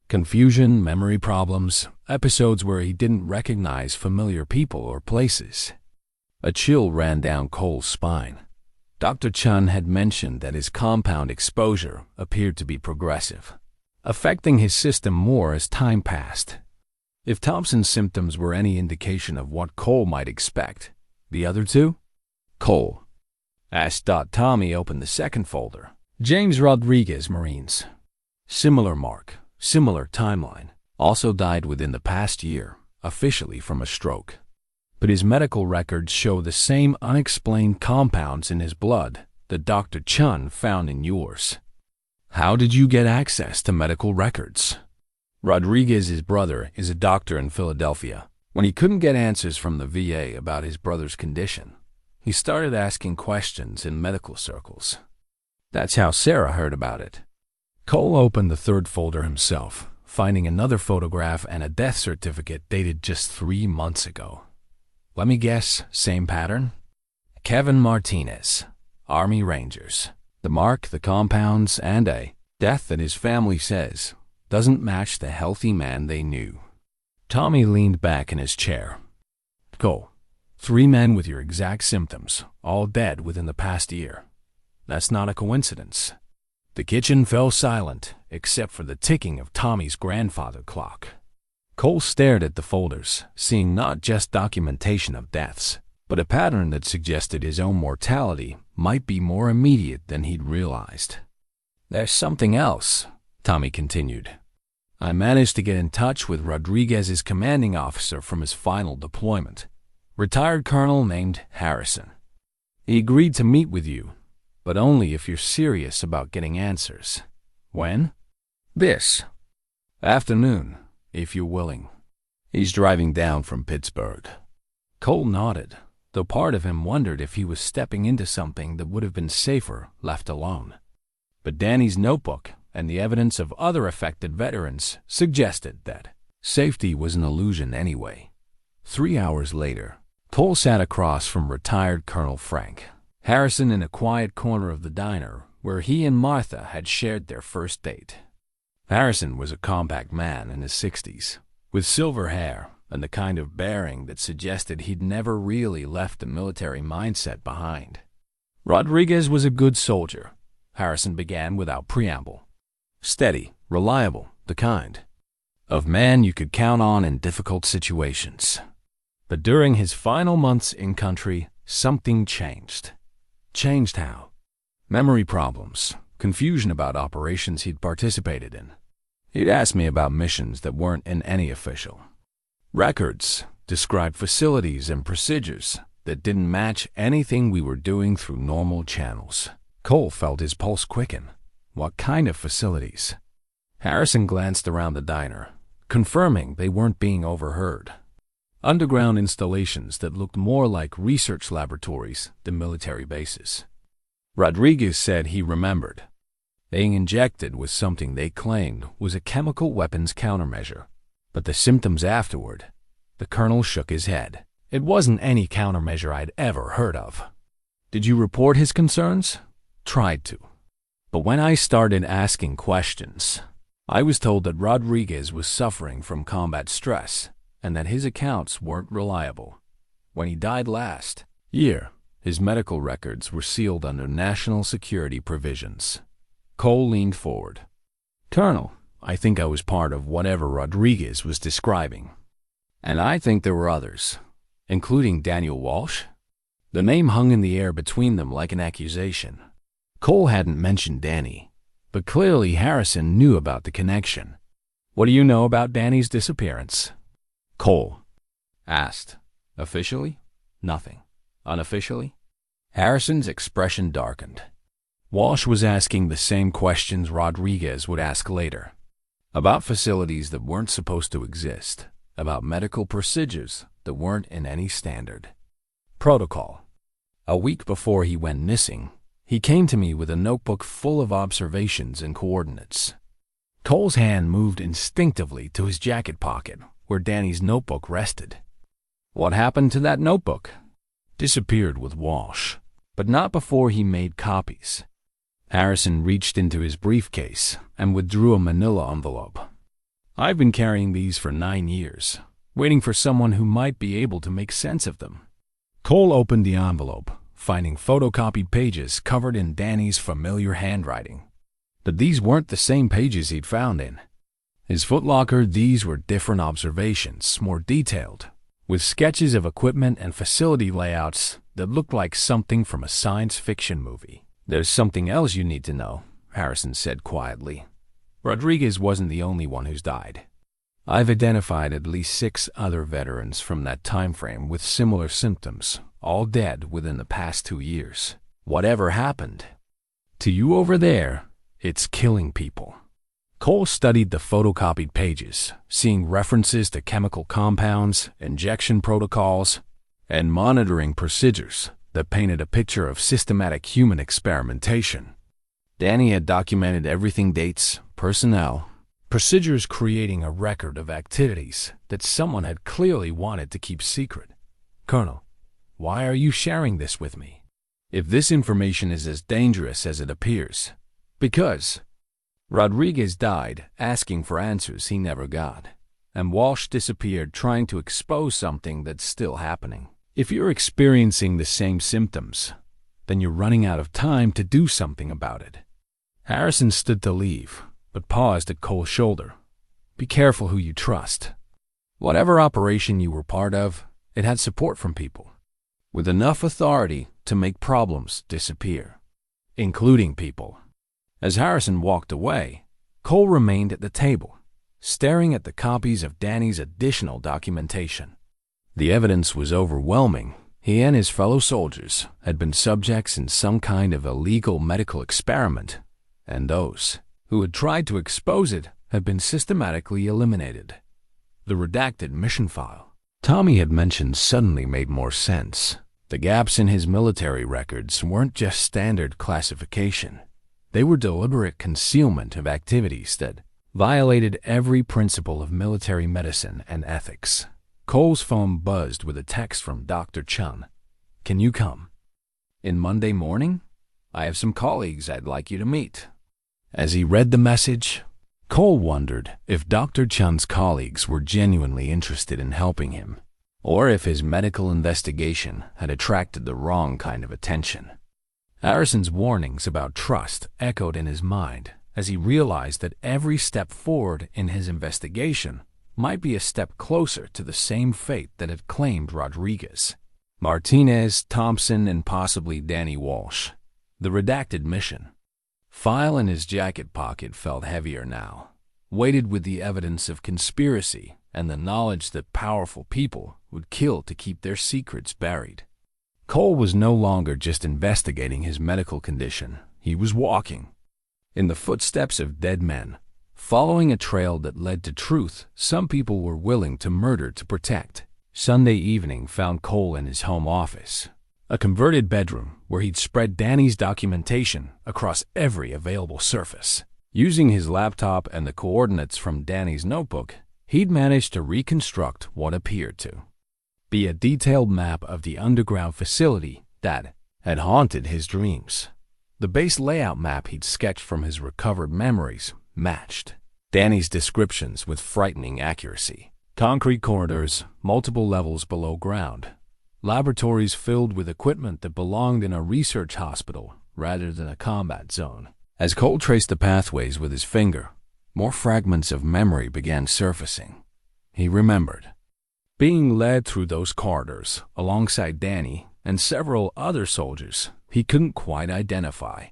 Confusion, memory problems, episodes where he didn't recognize familiar people or places. A chill ran down Cole's spine. Dr. Chen had mentioned that his compound exposure appeared to be progressive, affecting his system more as time passed. If Thompson's symptoms were any indication of what Cole might expect, the other 2? Cole asked. Tommy opened the second folder. James Rodriguez, Marines. Similar mark. Similar timeline. Also died within the past year, officially from a stroke. But his medical records show the same unexplained compounds in his blood that Dr. Chen found in yours. How did you get access to medical records? Rodriguez's brother is a doctor in Philadelphia. When he couldn't get answers from the VA about his brother's condition, he started asking questions in medical circles. That's how Sarah heard about it. Cole opened the third folder himself, finding another photograph and a death certificate dated just 3 months ago. Let me guess, same pattern? Kevin Martinez, Army Rangers. The mark, the compounds, and a death that his family says doesn't match the healthy man they knew. Tommy leaned back in his chair. Cole, 3 men with your exact symptoms, all dead within the past year. That's not a coincidence. The kitchen fell silent, except for the ticking of Tommy's grandfather clock. Cole stared at the folders, seeing not just documentation of deaths, but a pattern that suggested his own mortality might be more immediate than he'd realized. There's something else, Tommy continued. I managed to get in touch with Rodriguez's commanding officer from his final deployment, retired colonel named Harrison. He agreed to meet with you, but only if you're serious about getting answers. When? This afternoon, if you're willing. He's driving down from Pittsburgh. Cole nodded, though part of him wondered if he was stepping into something that would have been safer left alone. But Danny's notebook and the evidence of other affected veterans suggested that safety was an illusion anyway. 3 hours later, Cole sat across from retired Colonel Frank Harrison in a quiet corner of the diner where he and Martha had shared their first date. Harrison was a compact man in his 60s, with silver hair and the kind of bearing that suggested he'd never really left the military mindset behind. Rodriguez was a good soldier, Harrison began without preamble. Steady, reliable, the kind. of man you could count on in difficult situations. But during his final months in country, something changed. Changed how? Memory problems, confusion about operations he'd participated in. He'd ask me about missions that weren't in any official records, described facilities and procedures that didn't match anything we were doing through normal channels. Cole felt his pulse quicken. What kind of facilities? Harrison glanced around the diner, confirming they weren't being overheard. Underground installations that looked more like research laboratories than military bases. Rodriguez said he remembered being injected with something they claimed was a chemical weapons countermeasure. But the symptoms afterward, the colonel shook his head. It wasn't any countermeasure I'd ever heard of. Did you report his concerns? Tried to. But when I started asking questions, I was told that Rodriguez was suffering from combat stress and that his accounts weren't reliable. When he died last year, his medical records were sealed under national security provisions. Cole leaned forward. Colonel, I think I was part of whatever Rodriguez was describing. And I think there were others, including Daniel Walsh. The name hung in the air between them like an accusation. Cole hadn't mentioned Danny, but clearly Harrison knew about the connection. What do you know about Danny's disappearance? Cole asked. Officially? Nothing. Unofficially? Harrison's expression darkened. Walsh was asking the same questions Rodriguez would ask later. About facilities that weren't supposed to exist. About medical procedures that weren't in any standard protocol. A week before he went missing, he came to me with a notebook full of observations and coordinates. Cole's hand moved instinctively to his jacket pocket, where Danny's notebook rested. What happened to that notebook? Disappeared with Walsh, but not before he made copies. Harrison reached into his briefcase and withdrew a manila envelope. I've been carrying these for 9 years, waiting for someone who might be able to make sense of them. Cole opened the envelope, finding photocopied pages covered in Danny's familiar handwriting. But these weren't the same pages he'd found in his footlocker. These were different observations, more detailed, with sketches of equipment and facility layouts that looked like something from a science fiction movie. There's something else you need to know, Harrison said quietly. Rodriguez wasn't the only one who's died. I've identified at least 6 other veterans from that time frame with similar symptoms, all dead within the past 2 years. Whatever happened to you over there, it's killing people. Cole studied the photocopied pages, seeing references to chemical compounds, injection protocols, and monitoring procedures that painted a picture of systematic human experimentation. Danny had documented everything: dates, personnel, procedures, creating a record of activities that someone had clearly wanted to keep secret. Colonel, why are you sharing this with me? If this information is as dangerous as it appears. Because Rodriguez died asking for answers he never got, and Walsh disappeared trying to expose something that's still happening. If you're experiencing the same symptoms, then you're running out of time to do something about it. Harrison stood to leave, but paused at Cole's shoulder. Be careful who you trust. Whatever operation you were part of, it had support from people with enough authority to make problems disappear, including people. As Harrison walked away, Cole remained at the table, staring at the copies of Danny's additional documentation. The evidence was overwhelming. He and his fellow soldiers had been subjects in some kind of illegal medical experiment, and those who had tried to expose it had been systematically eliminated. The redacted mission file Tommy had mentioned suddenly made more sense. The gaps in his military records weren't just standard classification. They were deliberate concealment of activities that violated every principle of military medicine and ethics. Cole's phone buzzed with a text from Dr. Chen. Can you come in Monday morning? I have some colleagues I'd like you to meet. As he read the message, Cole wondered if Dr. Chen's colleagues were genuinely interested in helping him, or if his medical investigation had attracted the wrong kind of attention. Harrison's warnings about trust echoed in his mind, as he realized that every step forward in his investigation might be a step closer to the same fate that had claimed Rodriguez, Martinez, Thompson, and possibly Danny Walsh. The redacted mission. File in his jacket pocket felt heavier now, weighted with the evidence of conspiracy and the knowledge that powerful people would kill to keep their secrets buried. Cole was no longer just investigating his medical condition. He was walking in the footsteps of dead men, following a trail that led to truth some people were willing to murder to protect. Sunday evening found Cole in his home office, a converted bedroom where he'd spread Danny's documentation across every available surface. Using his laptop and the coordinates from Danny's notebook, he'd managed to reconstruct what appeared to be a detailed map of the underground facility that had haunted his dreams. The base layout map he'd sketched from his recovered memories matched Danny's descriptions with frightening accuracy. Concrete corridors, multiple levels below ground, laboratories filled with equipment that belonged in a research hospital rather than a combat zone. As Cole traced the pathways with his finger, more fragments of memory began surfacing. He remembered being led through those corridors alongside Danny and several other soldiers he couldn't quite identify.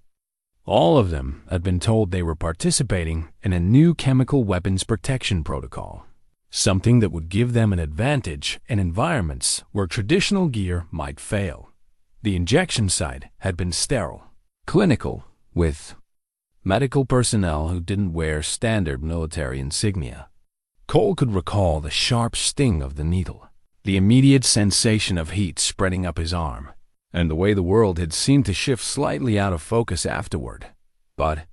All of them had been told they were participating in a new chemical weapons protection protocol, something that would give them an advantage in environments where traditional gear might fail. The injection site had been sterile, clinical, with medical personnel who didn't wear standard military insignia. Cole could recall the sharp sting of the needle, the immediate sensation of heat spreading up his arm, and the way the world had seemed to shift slightly out of focus afterward. But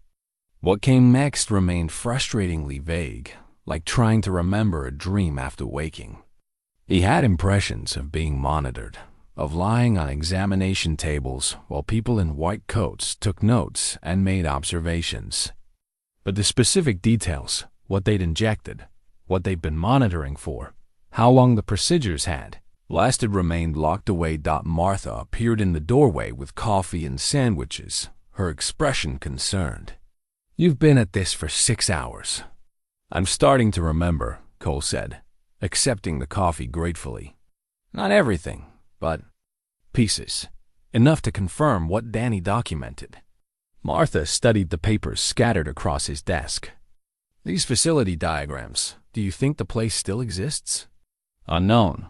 what came next remained frustratingly vague, like trying to remember a dream after waking. He had impressions of being monitored, of lying on examination tables while people in white coats took notes and made observations. But the specific details, what they'd injected, what they'd been monitoring for, how long the procedures had lasted remained locked away. Martha appeared in the doorway with coffee and sandwiches, her expression concerned. "You've been at this for 6 hours. "I'm starting to remember," Cole said, accepting the coffee gratefully. "Not everything, but pieces. Enough to confirm what Danny documented." Martha studied the papers scattered across his desk. "These facility diagrams, do you think the place still exists?" "Unknown.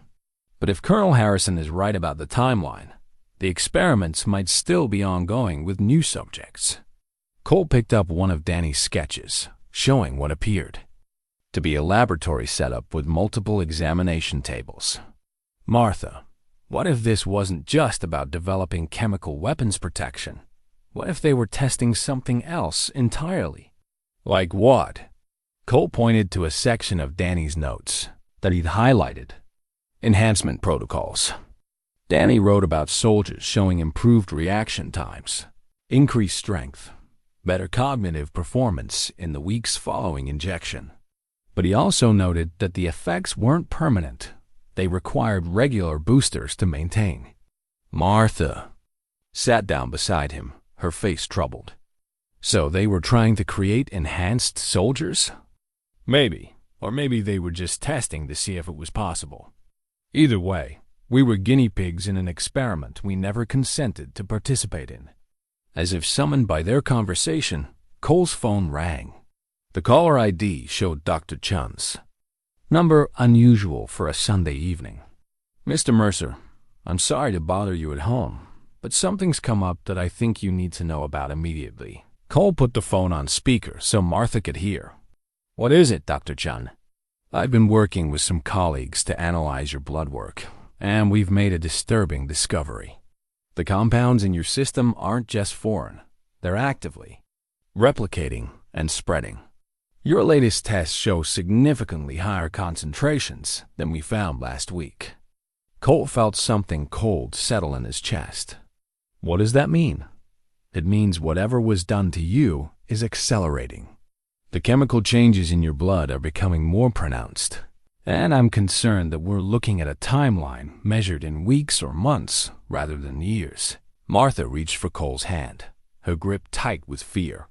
But if Colonel Harrison is right about the timeline, the experiments might still be ongoing with new subjects." Cole picked up one of Danny's sketches, showing what appeared to be a laboratory setup with multiple examination tables. "Martha, what if this wasn't just about developing chemical weapons protection? What if they were testing something else entirely?" "Like what?" Cole pointed to a section of Danny's notes that he'd highlighted. "Enhancement protocols." Danny wrote about soldiers showing improved reaction times, increased strength, better cognitive performance in the weeks following injection. But he also noted that the effects weren't permanent. They required regular boosters to maintain. Martha sat down beside him, her face troubled. "So they were trying to create enhanced soldiers?" "Maybe. Or maybe they were just testing to see if it was possible. Either way, we were guinea pigs in an experiment we never consented to participate in." As if summoned by their conversation, Cole's phone rang. The caller ID showed Dr. Chen's. Number unusual for a Sunday evening. "Mr. Mercer, I'm sorry to bother you at home, but something's come up that I think you need to know about immediately." Cole put the phone on speaker so Martha could hear. "What is it, Dr. Chen?" "I've been working with some colleagues to analyze your blood work, and we've made a disturbing discovery. The compounds in your system aren't just foreign. They're actively replicating and spreading. Your latest tests show significantly higher concentrations than we found last week." Cole felt something cold settle in his chest. "What does that mean?" "It means whatever was done to you is accelerating. The chemical changes in your blood are becoming more pronounced, and I'm concerned that we're looking at a timeline measured in weeks or months rather than years." Martha reached for Cole's hand, her grip tight with fear.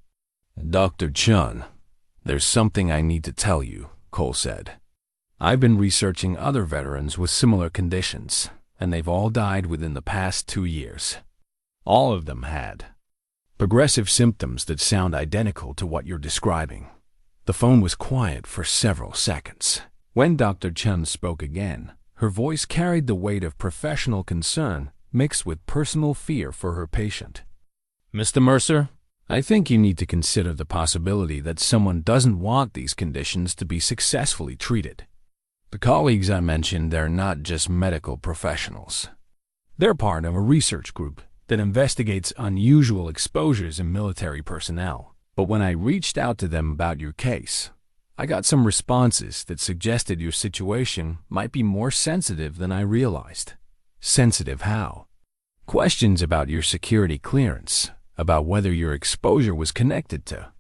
Dr. Chen, there's something I need to tell you, Cole said. I've been researching other veterans with similar conditions, and they've all died within the past 2 years. All of them had progressive symptoms that sound identical to what you're describing. The phone was quiet for several seconds. When Dr. Chen spoke again, her voice carried the weight of professional concern mixed with personal fear for her patient. Mr. Mercer, I think you need to consider the possibility that someone doesn't want these conditions to be successfully treated. The colleagues I mentioned are not just medical professionals. They're part of a research group that investigates unusual exposures in military personnel. But when I reached out to them about your case, I got some responses that suggested your situation might be more sensitive than I realized. Sensitive how? Questions about your security clearance, about whether your exposure was connected to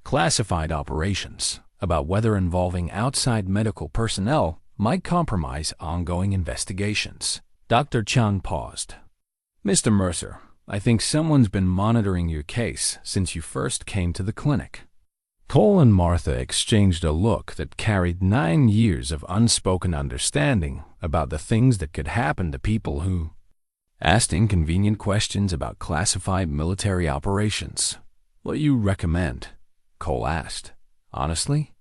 classified operations, about whether involving outside medical personnel might compromise ongoing investigations. Dr. Chen paused. Mr. Mercer, I think someone's been monitoring your case since you first came to the clinic. Cole and Martha exchanged a look that carried 9 years of unspoken understanding about the things that could happen to people who asked inconvenient questions about classified military operations. What do you recommend? Cole asked. Honestly,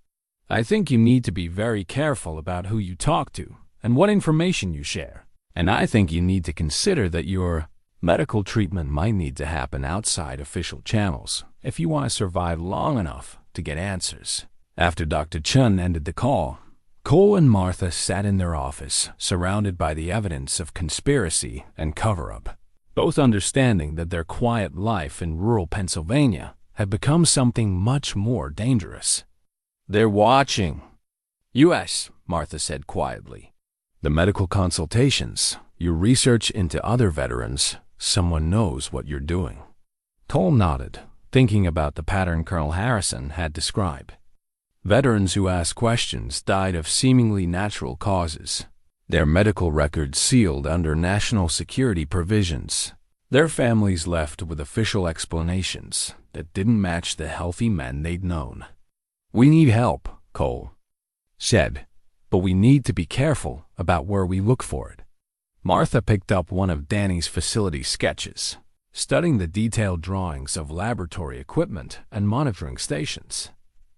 I think you need to be very careful about who you talk to and what information you share. And I think you need to consider that your medical treatment might need to happen outside official channels if you want to survive long enough to get answers. After Dr. Chen ended the call, Cole and Martha sat in their office, surrounded by the evidence of conspiracy and cover-up, both understanding that their quiet life in rural Pennsylvania had become something much more dangerous. They're watching. U.S., Martha said quietly. The medical consultations, your research into other veterans, someone knows what you're doing. Cole nodded, thinking about the pattern Colonel Harrison had described. Veterans who asked questions died of seemingly natural causes, their medical records sealed under national security provisions, their families left with official explanations that didn't match the healthy men they'd known. We need help, Cole said, but we need to be careful about where we look for it. Martha picked up one of Danny's facility sketches, studying the detailed drawings of laboratory equipment and monitoring stations.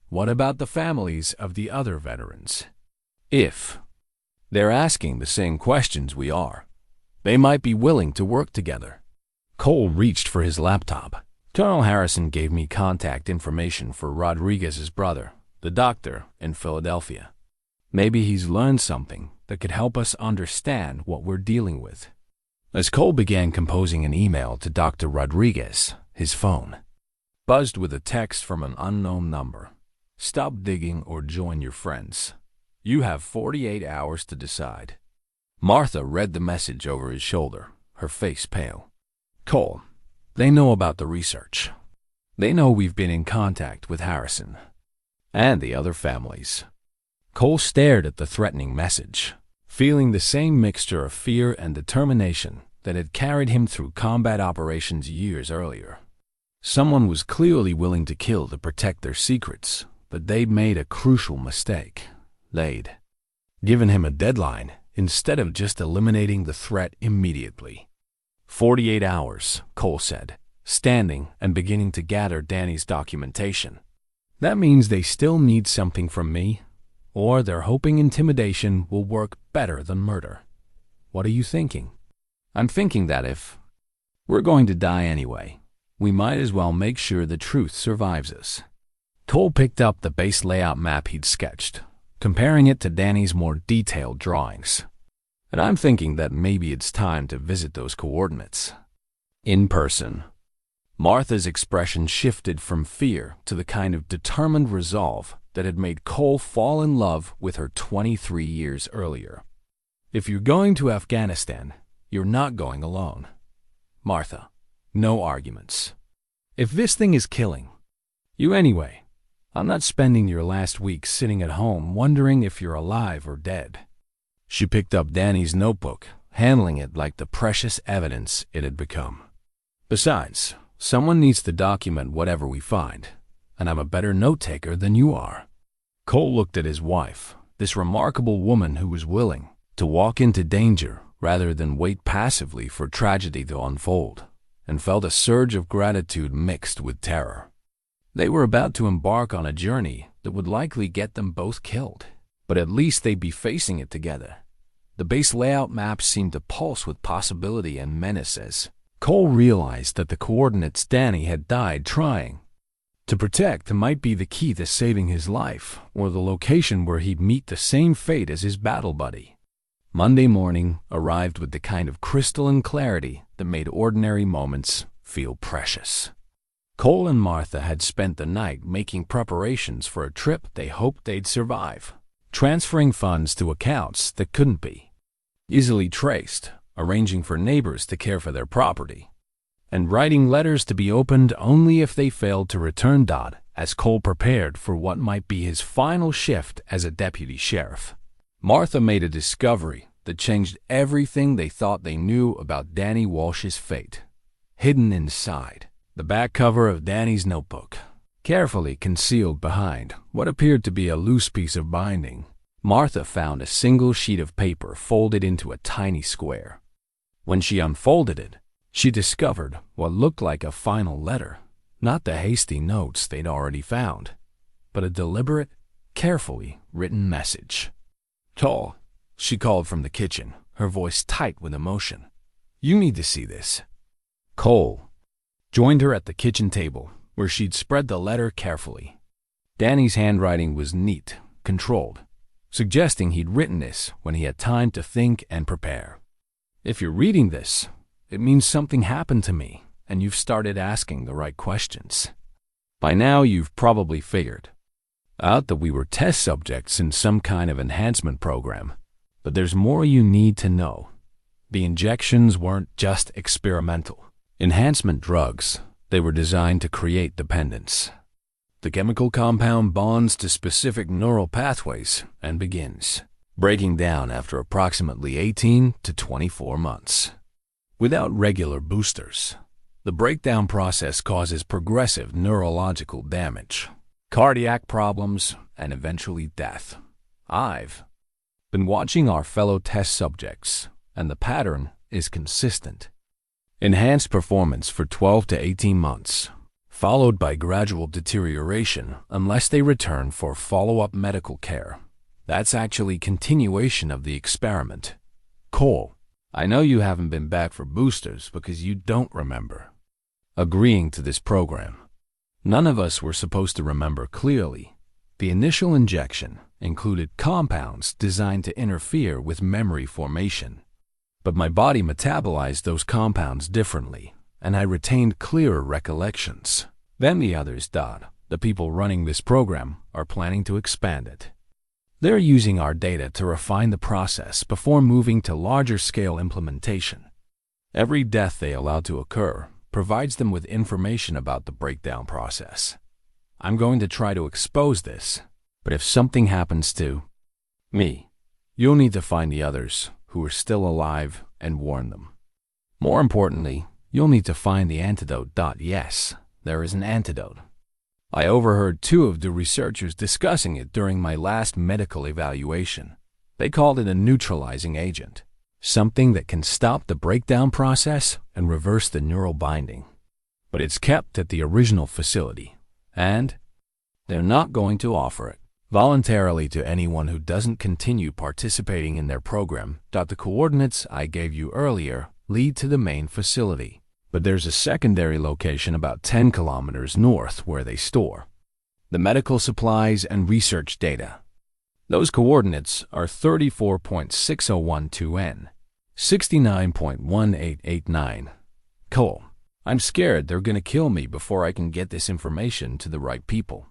What about the families of the other veterans? If they're asking the same questions we are, they might be willing to work together. Cole reached for his laptop. Colonel Harrison gave me contact information for Rodriguez's brother, the doctor in Philadelphia. Maybe he's learned something that could help us understand what we're dealing with. As Cole began composing an email to Dr. Rodriguez, his phone buzzed with a text from an unknown number. Stop digging or join your friends. You have 48 hours to decide. Martha read the message over his shoulder, her face pale. Cole, they know about the research. They know we've been in contact with Harrison and the other families. Cole stared at the threatening message, feeling the same mixture of fear and determination that had carried him through combat operations years earlier. Someone was clearly willing to kill to protect their secrets, but they'd made a crucial mistake. They'd given him a deadline instead of just eliminating the threat immediately. 48 hours, Cole said, standing and beginning to gather Danny's documentation. That means they still need something from me, or they're hoping intimidation will work better than murder. What are you thinking? I'm thinking that if we're going to die anyway, we might as well make sure the truth survives us. Cole picked up the base layout map he'd sketched, comparing it to Danny's more detailed drawings. And I'm thinking that maybe it's time to visit those coordinates in person. Martha's expression shifted from fear to the kind of determined resolve that had made Cole fall in love with her 23 years earlier. If you're going to Afghanistan, you're not going alone. Martha, no arguments. If this thing is killing you anyway, I'm not spending your last week sitting at home wondering if you're alive or dead. She picked up Danny's notebook, handling it like the precious evidence it had become. Besides, someone needs to document whatever we find, and I'm a better note-taker than you are." Cole looked at his wife, this remarkable woman who was willing to walk into danger rather than wait passively for tragedy to unfold, and felt a surge of gratitude mixed with terror. They were about to embark on a journey that would likely get them both killed, but at least they'd be facing it together. The base layout map seemed to pulse with possibility and menace as Cole realized that the coordinates Danny had died trying to protect might be the key to saving his life, or the location where he'd meet the same fate as his battle buddy. Monday morning arrived with the kind of crystalline clarity that made ordinary moments feel precious. Cole and Martha had spent the night making preparations for a trip they hoped they'd survive, transferring funds to accounts that couldn't be easily traced, arranging for neighbors to care for their property, and writing letters to be opened only if they failed to return. As Cole prepared for what might be his final shift as a deputy sheriff, Martha made a discovery that changed everything they thought they knew about Danny Walsh's fate. Hidden inside the back cover of Danny's notebook, carefully concealed behind what appeared to be a loose piece of binding, Martha found a single sheet of paper folded into a tiny square. When she unfolded it, she discovered what looked like a final letter, not the hasty notes they'd already found, but a deliberate, carefully written message. "Tall," she called from the kitchen, her voice tight with emotion. "You need to see this." Cole joined her at the kitchen table, where she'd spread the letter carefully. Danny's handwriting was neat, controlled, suggesting he'd written this when he had time to think and prepare. "If you're reading this, it means something happened to me, and you've started asking the right questions. By now, you've probably figured out that we were test subjects in some kind of enhancement program, but there's more you need to know. The injections weren't just experimental enhancement drugs. They were designed to create dependence. The chemical compound bonds to specific neural pathways and begins breaking down after approximately 18 to 24 months. Without regular boosters, the breakdown process causes progressive neurological damage, cardiac problems, and eventually death. I've been watching our fellow test subjects, and the pattern is consistent. Enhanced performance for 12 to 18 months, followed by gradual deterioration unless they return for follow-up medical care. That's actually continuation of the experiment. Cole, I know you haven't been back for boosters because you don't remember agreeing to this program. None of us were supposed to remember clearly. The initial injection included compounds designed to interfere with memory formation. But my body metabolized those compounds differently, and I retained clearer recollections. Then the others. The people running this program are planning to expand it. They're using our data to refine the process before moving to larger-scale implementation. Every death they allow to occur provides them with information about the breakdown process. I'm going to try to expose this, but if something happens to me, you'll need to find the others who are still alive and warn them. More importantly, you'll need to find the antidote. Yes, there is an antidote. I overheard two of the researchers discussing it during my last medical evaluation. They called it a neutralizing agent, something that can stop the breakdown process and reverse the neural binding. But it's kept at the original facility, and they're not going to offer it voluntarily to anyone who doesn't continue participating in their program. The coordinates I gave you earlier lead to the main facility, but there's a secondary location about 10 kilometers north where they store the medical supplies and research data. Those coordinates are 34.6012 N, 69.1889. Cole, I'm scared they're going to kill me before I can get this information to the right people.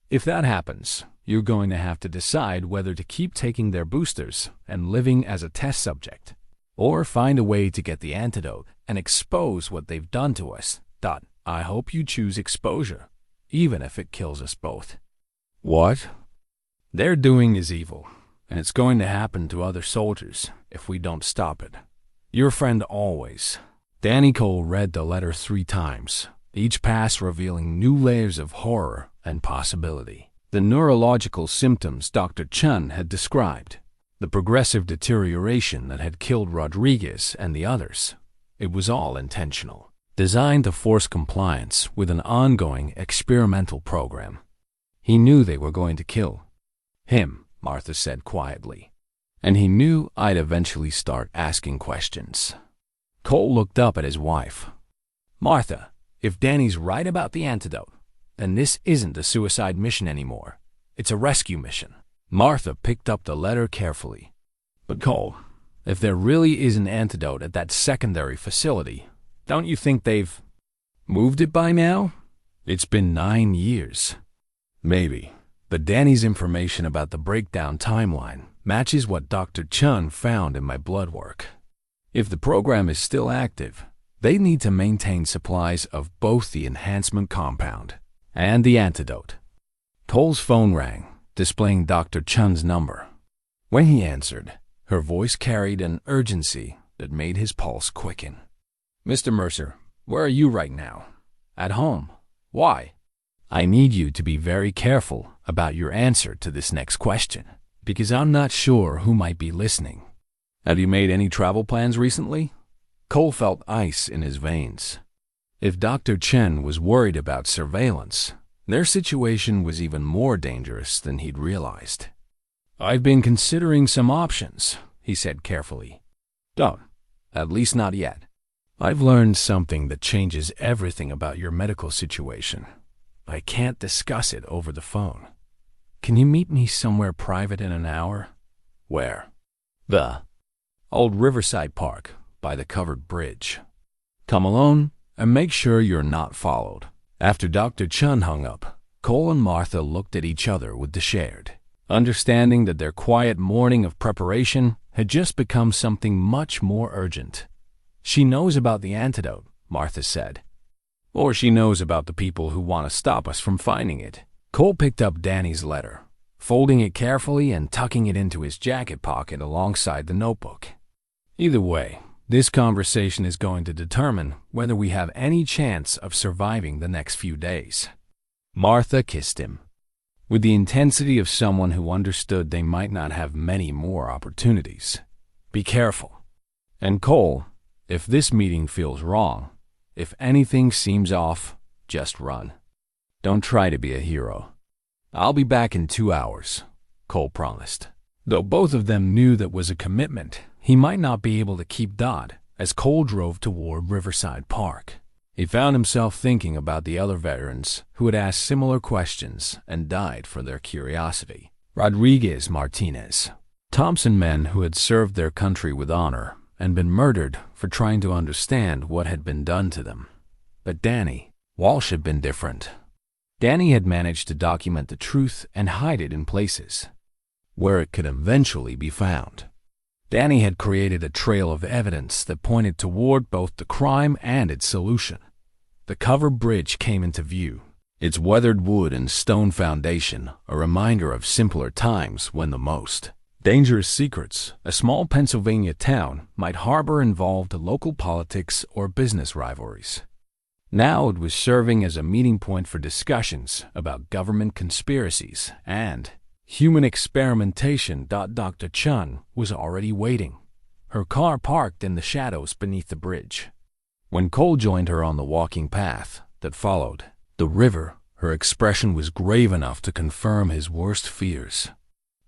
If that happens, you're going to have to decide whether to keep taking their boosters and living as a test subject, or find a way to get the antidote and expose what they've done to us. I hope you choose exposure, even if it kills us both. What they're doing is evil, and it's going to happen to other soldiers if we don't stop it. Your friend always. Danny Cole read the letter 3 times, each pass revealing new layers of horror and possibility. The neurological symptoms Dr. Chen had described, the progressive deterioration that had killed Rodriguez and the others, it was all intentional, designed to force compliance with an ongoing experimental program. He knew they were going to kill him, Martha said quietly, and he knew I'd eventually start asking questions. Cole looked up at his wife. Martha, if Danny's right about the antidote, then this isn't a suicide mission anymore. It's a rescue mission. Martha picked up the letter carefully. But Cole, if there really is an antidote at that secondary facility, don't you think they've moved it by now? It's been 9 years. Maybe, but Danny's information about the breakdown timeline matches what Dr. Chen found in my blood work. If the program is still active, they need to maintain supplies of both the enhancement compound and the antidote. Cole's phone rang, displaying Dr. Chen's number. When he answered, her voice carried an urgency that made his pulse quicken. Mr. Mercer, where are you right now? At home. Why? I need you to be very careful about your answer to this next question, because I'm not sure who might be listening. Have you made any travel plans recently? Cole felt ice in his veins. If Dr. Chen was worried about surveillance, their situation was even more dangerous than he'd realized. I've been considering some options, he said carefully. Don't. At least not yet. I've learned something that changes everything about your medical situation. I can't discuss it over the phone. Can you meet me somewhere private in an hour? Where? The old Riverside Park, by the covered bridge. Come alone, and make sure you're not followed. After Dr. Chen hung up, Cole and Martha looked at each other with the shared understanding that their quiet morning of preparation had just become something much more urgent. She knows about the antidote, Martha said. Or she knows about the people who want to stop us from finding it. Cole picked up Danny's letter, folding it carefully and tucking it into his jacket pocket alongside the notebook. Either way, this conversation is going to determine whether we have any chance of surviving the next few days. Martha kissed him, with the intensity of someone who understood they might not have many more opportunities. Be careful. And Cole, if this meeting feels wrong, if anything seems off, just run. Don't try to be a hero. I'll be back in 2 hours, Cole promised. Though both of them knew that was a commitment, he might not be able to keep Dodd as Cole drove toward Riverside Park. He found himself thinking about the other veterans who had asked similar questions and died for their curiosity. Rodriguez Martinez, Thompson men who had served their country with honor and been murdered for trying to understand what had been done to them. But Danny, Walsh had been different. Danny had managed to document the truth and hide it in places where it could eventually be found. Danny had created a trail of evidence that pointed toward both the crime and its solution. The covered bridge came into view, its weathered wood and stone foundation a reminder of simpler times when the most dangerous secrets a small Pennsylvania town might harbor involved local politics or business rivalries. Now it was serving as a meeting point for discussions about government conspiracies and human experimentation. Dr. Chen was already waiting, her car parked in the shadows beneath the bridge. When Cole joined her on the walking path that followed the river, her expression was grave enough to confirm his worst fears.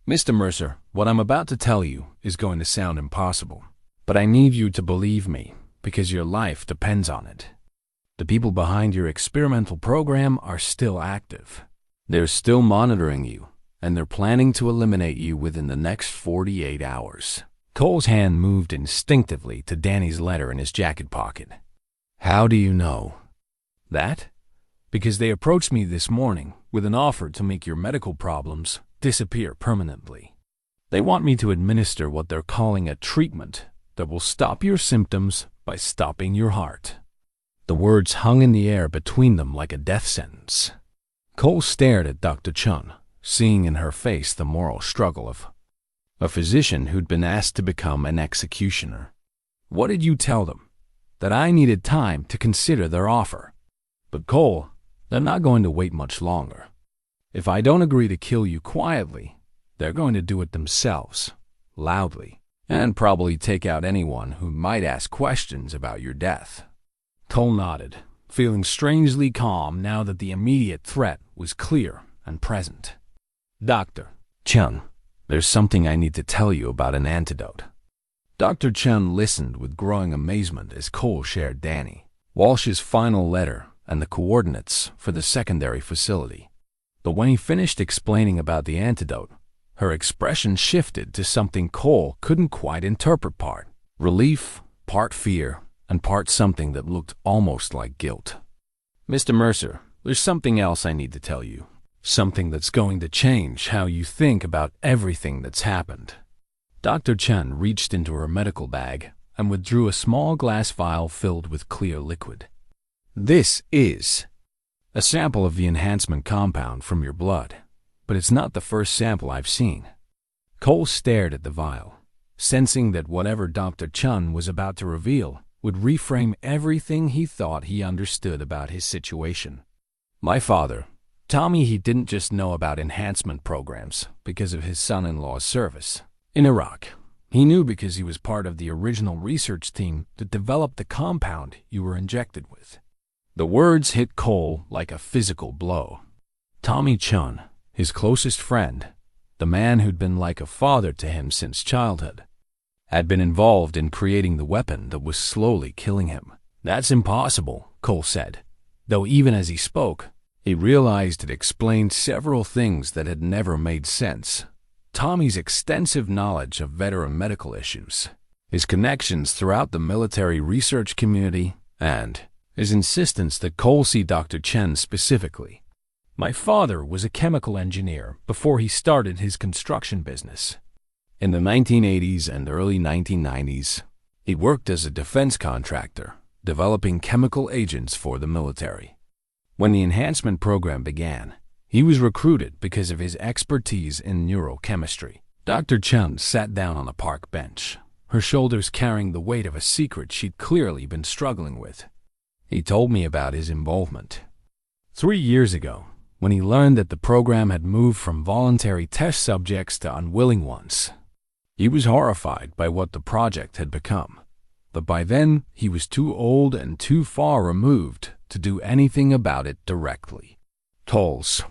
Mr. Mercer, what I'm about to tell you is going to sound impossible, but I need you to believe me because your life depends on it. The people behind your experimental program are still active. They're still monitoring you, and they're planning to eliminate you within the next 48 hours. Cole's hand moved instinctively to Danny's letter in his jacket pocket. How do you know that? Because they approached me this morning with an offer to make your medical problems disappear permanently. They want me to administer what they're calling a treatment that will stop your symptoms by stopping your heart. The words hung in the air between them like a death sentence. Cole stared at Dr. Chen, seeing in her face the moral struggle of a physician who'd been asked to become an executioner. What did you tell them? That I needed time to consider their offer. But Cole, they're not going to wait much longer. If I don't agree to kill you quietly, they're going to do it themselves, loudly, and probably take out anyone who might ask questions about your death." Cole nodded, feeling strangely calm now that the immediate threat was clear and present. "Dr. Chen, there's something I need to tell you about an antidote." Dr. Chen listened with growing amazement as Cole shared Danny Walsh's final letter and the coordinates for the secondary facility. But when he finished explaining about the antidote, her expression shifted to something Cole couldn't quite interpret: part relief, part fear, and part something that looked almost like guilt. "Mr. Mercer, there's something else I need to tell you. Something that's going to change how you think about everything that's happened." Dr. Chen reached into her medical bag and withdrew a small glass vial filled with clear liquid. "This is a sample of the enhancement compound from your blood, but it's not the first sample I've seen." Cole stared at the vial, sensing that whatever Dr. Chen was about to reveal would reframe everything he thought he understood about his situation. "My father, Tommy, he didn't just know about enhancement programs because of his son-in-law's service in Iraq. He knew because he was part of the original research team that developed the compound you were injected with." The words hit Cole like a physical blow. Tommy Chen, his closest friend, the man who'd been like a father to him since childhood, had been involved in creating the weapon that was slowly killing him. "That's impossible," Cole said, though even as he spoke, he realized it explained several things that had never made sense. Tommy's extensive knowledge of veteran medical issues, his connections throughout the military research community, and his insistence that Cole see Dr. Chen specifically. "My father was a chemical engineer before he started his construction business. In the 1980s and early 1990s, he worked as a defense contractor, developing chemical agents for the military. When the enhancement program began, he was recruited because of his expertise in neurochemistry." Dr. Chen sat down on a park bench, her shoulders carrying the weight of a secret she'd clearly been struggling with. "He told me about his involvement 3 years ago, when he learned that the program had moved from voluntary test subjects to unwilling ones. He was horrified by what the project had become, but by then he was too old and too far removed to do anything about it directly." Cole's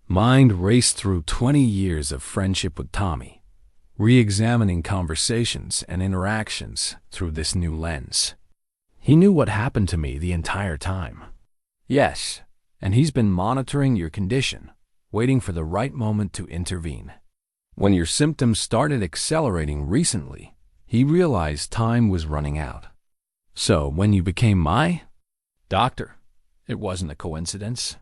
mind raced through 20 years of friendship with Tommy, re-examining conversations and interactions through this new lens. "He knew what happened to me the entire time." "Yes, and he's been monitoring your condition, waiting for the right moment to intervene. When your symptoms started accelerating recently, he realized time was running out. So when you became my doctor, it wasn't a coincidence.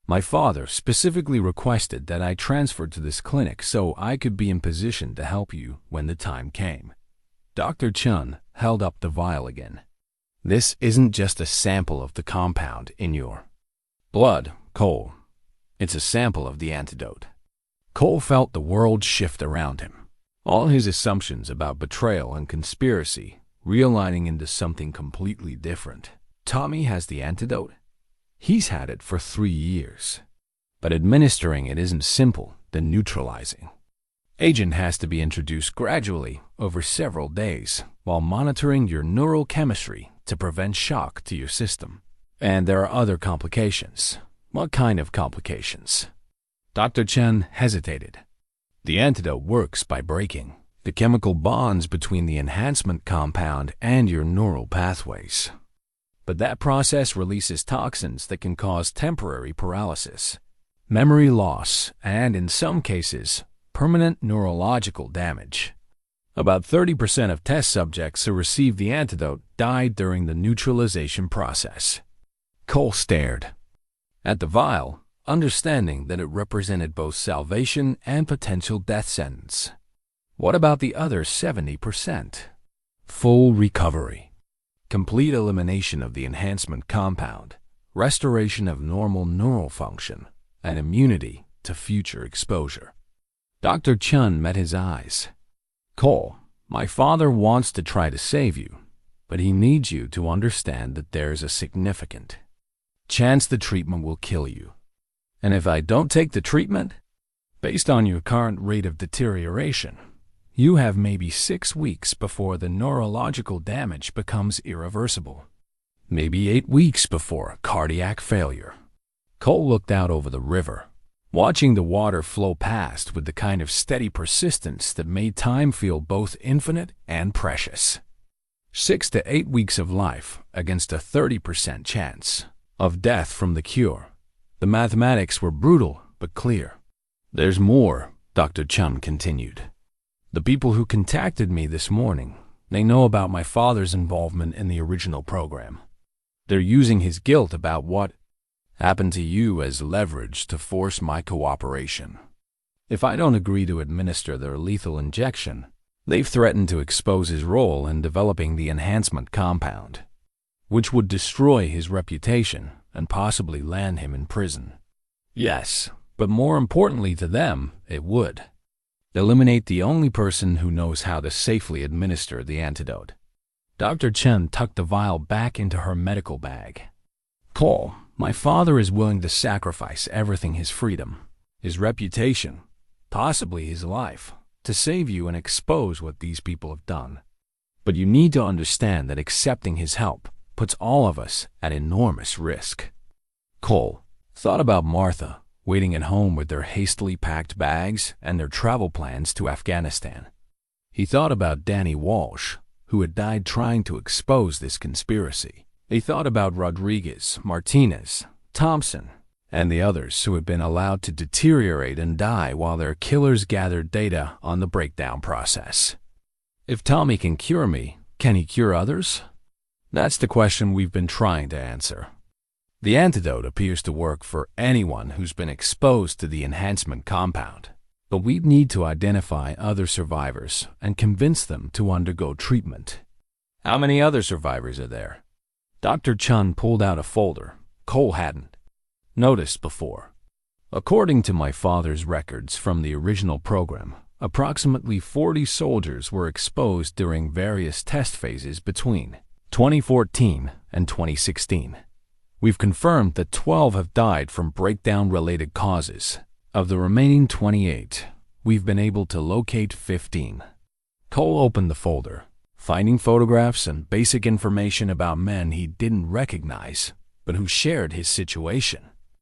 My father specifically requested that I transferred to this clinic so I could be in position to help you when the time came." Dr. Chen held up the vial again. "This isn't just a sample of the compound in your blood, Cole. It's a sample of the antidote." Cole felt the world shift around him, all his assumptions about betrayal and conspiracy realigning into something completely different. Tommy has the antidote? He's had it for 3 years. But administering it isn't simple than neutralizing. Agent has to be introduced gradually over several days while monitoring your neurochemistry to prevent shock to your system. And there are other complications. What kind of complications? Dr. Chen hesitated. The antidote works by breaking the chemical bonds between the enhancement compound and your neural pathways. But that process releases toxins that can cause temporary paralysis, memory loss, and in some cases, permanent neurological damage. About 30% of test subjects who received the antidote died during the neutralization process. Cole stared at the vial, understanding that it represented both salvation and potential death sentence. What about the other 70%? Full recovery, complete elimination of the enhancement compound, restoration of normal neural function, and immunity to future exposure. Dr. Chen met his eyes. "Cole, my father wants to try to save you, but he needs you to understand that there's a significant chance the treatment will kill you. And if I don't take the treatment, based on your current rate of deterioration, you have maybe 6 weeks before the neurological damage becomes irreversible. Maybe 8 weeks before cardiac failure. Cole looked out over the river, watching the water flow past with the kind of steady persistence that made time feel both infinite and precious. 6 to 8 weeks of life against a 30% chance of death from the cure. The mathematics were brutal but clear. There's more, Dr. Chen continued. The people who contacted me this morning, they know about my father's involvement in the original program. They're using his guilt about what happened to you as leverage to force my cooperation. If I don't agree to administer their lethal injection, they've threatened to expose his role in developing the enhancement compound, which would destroy his reputation and possibly land him in prison. Yes, but more importantly to them, it would eliminate the only person who knows how to safely administer the antidote. Dr. Chen tucked the vial back into her medical bag. Cole, my father is willing to sacrifice everything, his freedom, his reputation, possibly his life, to save you and expose what these people have done. But you need to understand that accepting his help puts all of us at enormous risk. Cole thought about Martha, waiting at home with their hastily packed bags and their travel plans to Afghanistan. He thought about Danny Walsh, who had died trying to expose this conspiracy. He thought about Rodriguez, Martinez, Thompson, and the others who had been allowed to deteriorate and die while their killers gathered data on the breakdown process. If Tommy can cure me, can he cure others? That's the question we've been trying to answer. The antidote appears to work for anyone who's been exposed to the enhancement compound, but we need to identify other survivors and convince them to undergo treatment. How many other survivors are there? Dr. Chen pulled out a folder Cole hadn't noticed before. According to my father's records from the original program, approximately 40 soldiers were exposed during various test phases between 2014 and 2016. We've confirmed that 12 have died from breakdown-related causes. Of the remaining 28, we've been able to locate 15. Cole opened the folder, finding photographs and basic information about men he didn't recognize, but who shared his situation.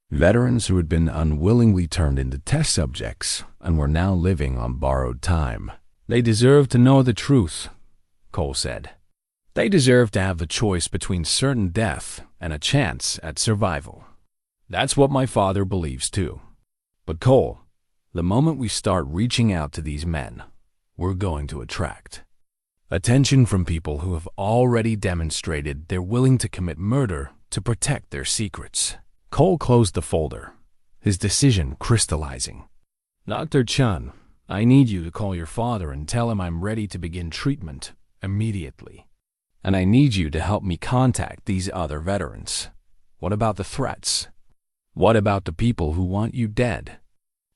Veterans who had been unwillingly turned into test subjects and were now living on borrowed time. They deserve to know the truth, Cole said. They deserve to have the choice between certain death and a chance at survival. That's what my father believes too. But Cole, the moment we start reaching out to these men, we're going to attract attention from people who have already demonstrated they're willing to commit murder to protect their secrets. Cole closed the folder, his decision crystallizing. Dr. Chen, I need you to call your father and tell him I'm ready to begin treatment immediately. And I need you to help me contact these other veterans. What about the threats? What about the people who want you dead?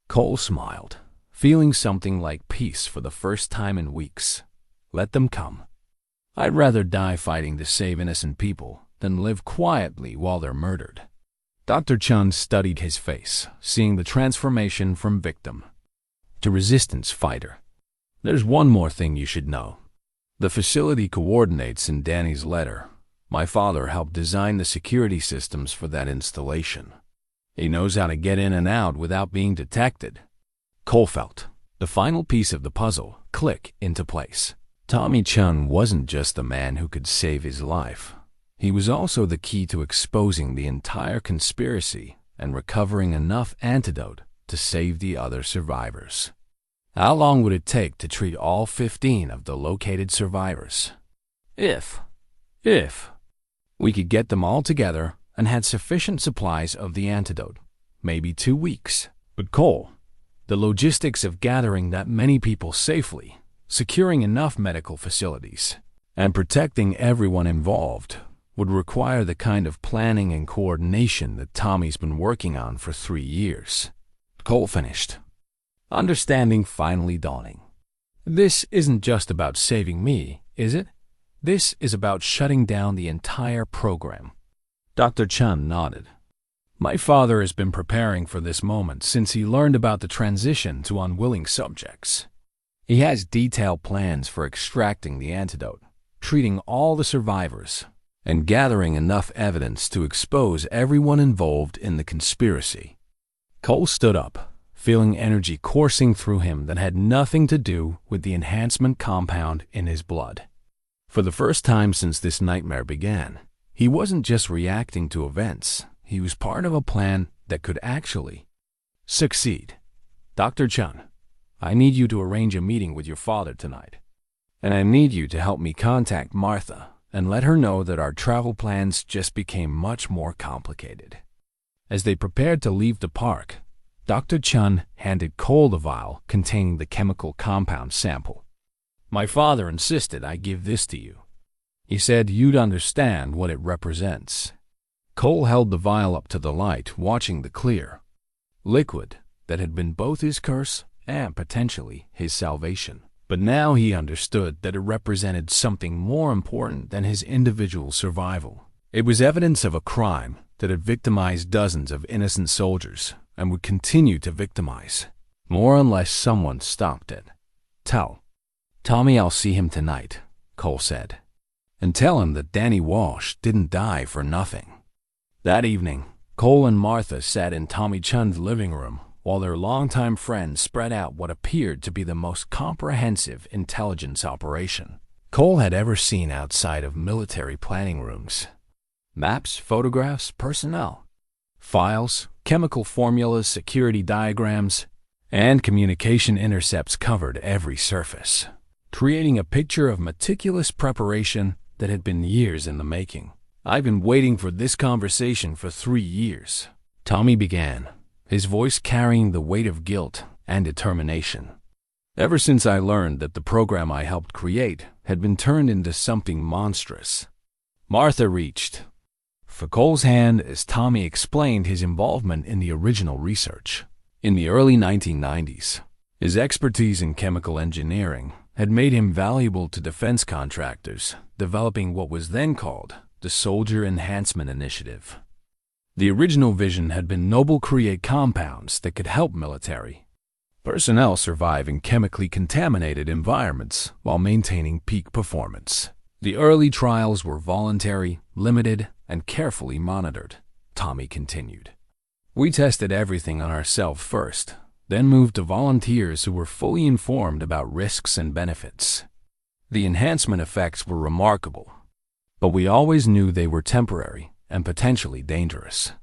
Cole smiled, feeling something like peace for the first time in weeks. Let them come. I'd rather die fighting to save innocent people than live quietly while they're murdered. Dr. Chen studied his face, seeing the transformation from victim to resistance fighter. There's one more thing you should know. The facility coordinates in Danny's letter. My father helped design the security systems for that installation. He knows how to get in and out without being detected. Cole felt the final piece of the puzzle click into place. Tommy Chen wasn't just the man who could save his life. He was also the key to exposing the entire conspiracy and recovering enough antidote to save the other survivors. How long would it take to treat all 15 of the located survivors? If we could get them all together and had sufficient supplies of the antidote, maybe 2 weeks. But Cole, the logistics of gathering that many people safely, securing enough medical facilities, and protecting everyone involved would require the kind of planning and coordination that Tommy's been working on for 3 years. Cole finished, understanding finally dawning. This isn't just about saving me, is it? This is about shutting down the entire program. Dr. Chen nodded. My father has been preparing for this moment since he learned about the transition to unwilling subjects. He has detailed plans for extracting the antidote, treating all the survivors, and gathering enough evidence to expose everyone involved in the conspiracy. Cole stood up, feeling energy coursing through him that had nothing to do with the enhancement compound in his blood. For the first time since this nightmare began, he wasn't just reacting to events. He was part of a plan that could actually succeed. Dr. Chen, I need you to arrange a meeting with your father tonight. And I need you to help me contact Martha and let her know that our travel plans just became much more complicated. As they prepared to leave the park, Dr. Chen handed Cole the vial containing the chemical compound sample. My father insisted I give this to you. He said you'd understand what it represents. Cole held the vial up to the light, watching the clear liquid that had been both his curse and potentially his salvation. But now he understood that it represented something more important than his individual survival. It was evidence of a crime that had victimized dozens of innocent soldiers and would continue to victimize, more unless someone stopped it. Tell Tommy I'll see him tonight, Cole said. And tell him that Danny Walsh didn't die for nothing. That evening, Cole and Martha sat in Tommy Chen's living room while their longtime friend spread out what appeared to be the most comprehensive intelligence operation Cole had ever seen outside of military planning rooms. Maps, photographs, personnel, files, chemical formulas, security diagrams, and communication intercepts covered every surface, creating a picture of meticulous preparation that had been years in the making. I've been waiting for this conversation for 3 years, Tommy began, his voice carrying the weight of guilt and determination. Ever since I learned that the program I helped create had been turned into something monstrous. Martha reached for Cole's hand as Tommy explained his involvement in the original research. In the early 1990s, his expertise in chemical engineering had made him valuable to defense contractors, developing what was then called the Soldier Enhancement Initiative. The original vision had been noble create compounds that could help military personnel survive in chemically contaminated environments while maintaining peak performance. The early trials were voluntary, limited, and carefully monitored, Tommy continued. We tested everything on ourselves first, then moved to volunteers who were fully informed about risks and benefits. The enhancement effects were remarkable, but we always knew they were temporary and potentially dangerous.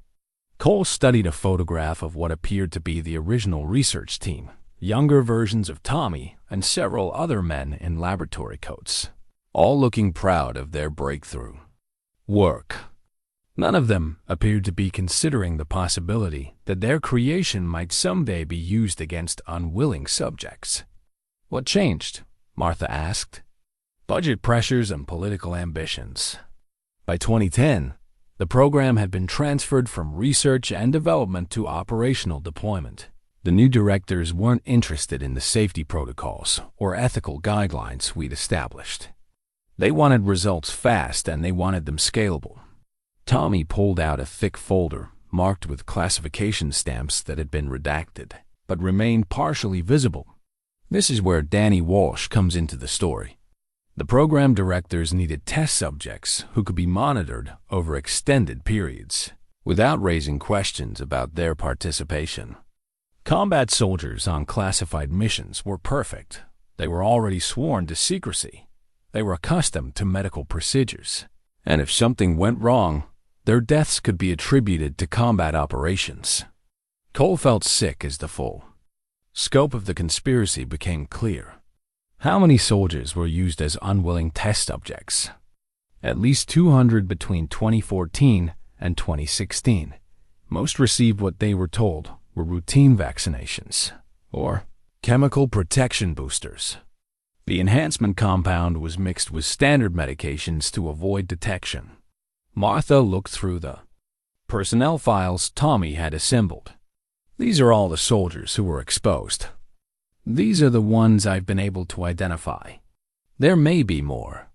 Cole studied a photograph of what appeared to be the original research team, younger versions of Tommy and several other men in laboratory coats, all looking proud of their breakthrough work. None of them appeared to be considering the possibility that their creation might someday be used against unwilling subjects. What changed? Martha asked. Budget pressures and political ambitions. By 2010, the program had been transferred from research and development to operational deployment. The new directors weren't interested in the safety protocols or ethical guidelines we'd established. They wanted results fast and they wanted them scalable. Tommy pulled out a thick folder marked with classification stamps that had been redacted, but remained partially visible. This is where Danny Walsh comes into the story. The program directors needed test subjects who could be monitored over extended periods, without raising questions about their participation. Combat soldiers on classified missions were perfect. They were already sworn to secrecy. They were accustomed to medical procedures. And if something went wrong, their deaths could be attributed to combat operations. Cole felt sick as the full scope of the conspiracy became clear. How many soldiers were used as unwilling test subjects? At least 200 between 2014 and 2016. Most received what they were told were routine vaccinations, or chemical protection boosters. The enhancement compound was mixed with standard medications to avoid detection. Martha looked through the personnel files Tommy had assembled. These are all the soldiers who were exposed. These are the ones I've been able to identify. There may be more.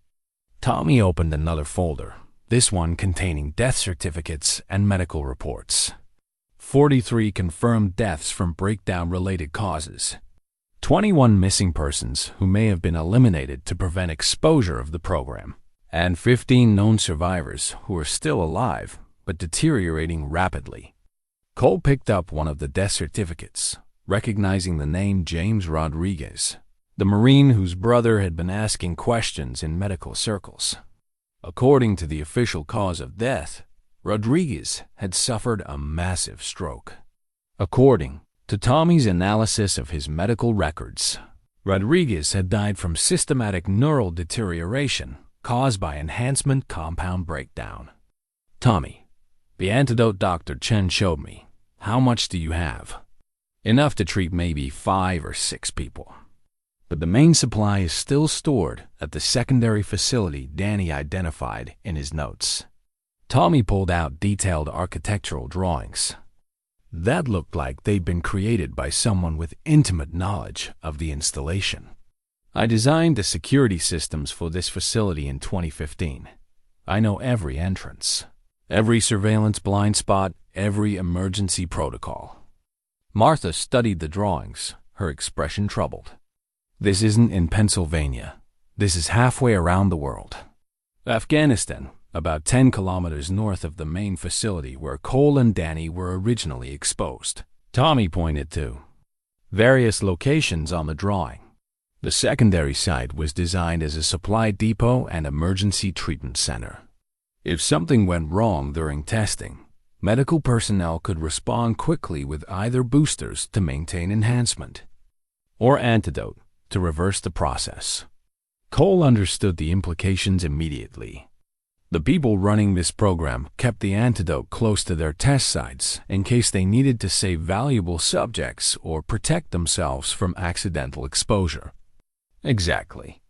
Tommy opened another folder, this one containing death certificates and medical reports. 43 confirmed deaths from breakdown-related causes. 21 missing persons who may have been eliminated to prevent exposure of the program. And 15 known survivors who are still alive but deteriorating rapidly. Cole picked up one of the death certificates, recognizing the name James Rodriguez, the Marine whose brother had been asking questions in medical circles. According to the official cause of death, Rodriguez had suffered a massive stroke. According to Tommy's analysis of his medical records, Rodriguez had died from systematic neural deterioration caused by enhancement compound breakdown. Tommy, the antidote Dr. Chen showed me. How much do you have? Enough to treat maybe 5 or 6 people. But the main supply is still stored at the secondary facility Danny identified in his notes. Tommy pulled out detailed architectural drawings. That looked like they'd been created by someone with intimate knowledge of the installation. I designed the security systems for this facility in 2015. I know every entrance, every surveillance blind spot, every emergency protocol. Martha studied the drawings, her expression troubled. This isn't in Pennsylvania. This is halfway around the world. Afghanistan, about 10 kilometers north of the main facility where Cole and Danny were originally exposed. Tommy pointed to various locations on the drawing. The secondary site was designed as a supply depot and emergency treatment center. If something went wrong during testing, medical personnel could respond quickly with either boosters to maintain enhancement or antidote to reverse the process. Cole understood the implications immediately. The people running this program kept the antidote close to their test sites in case they needed to save valuable subjects or protect themselves from accidental exposure. Exactly.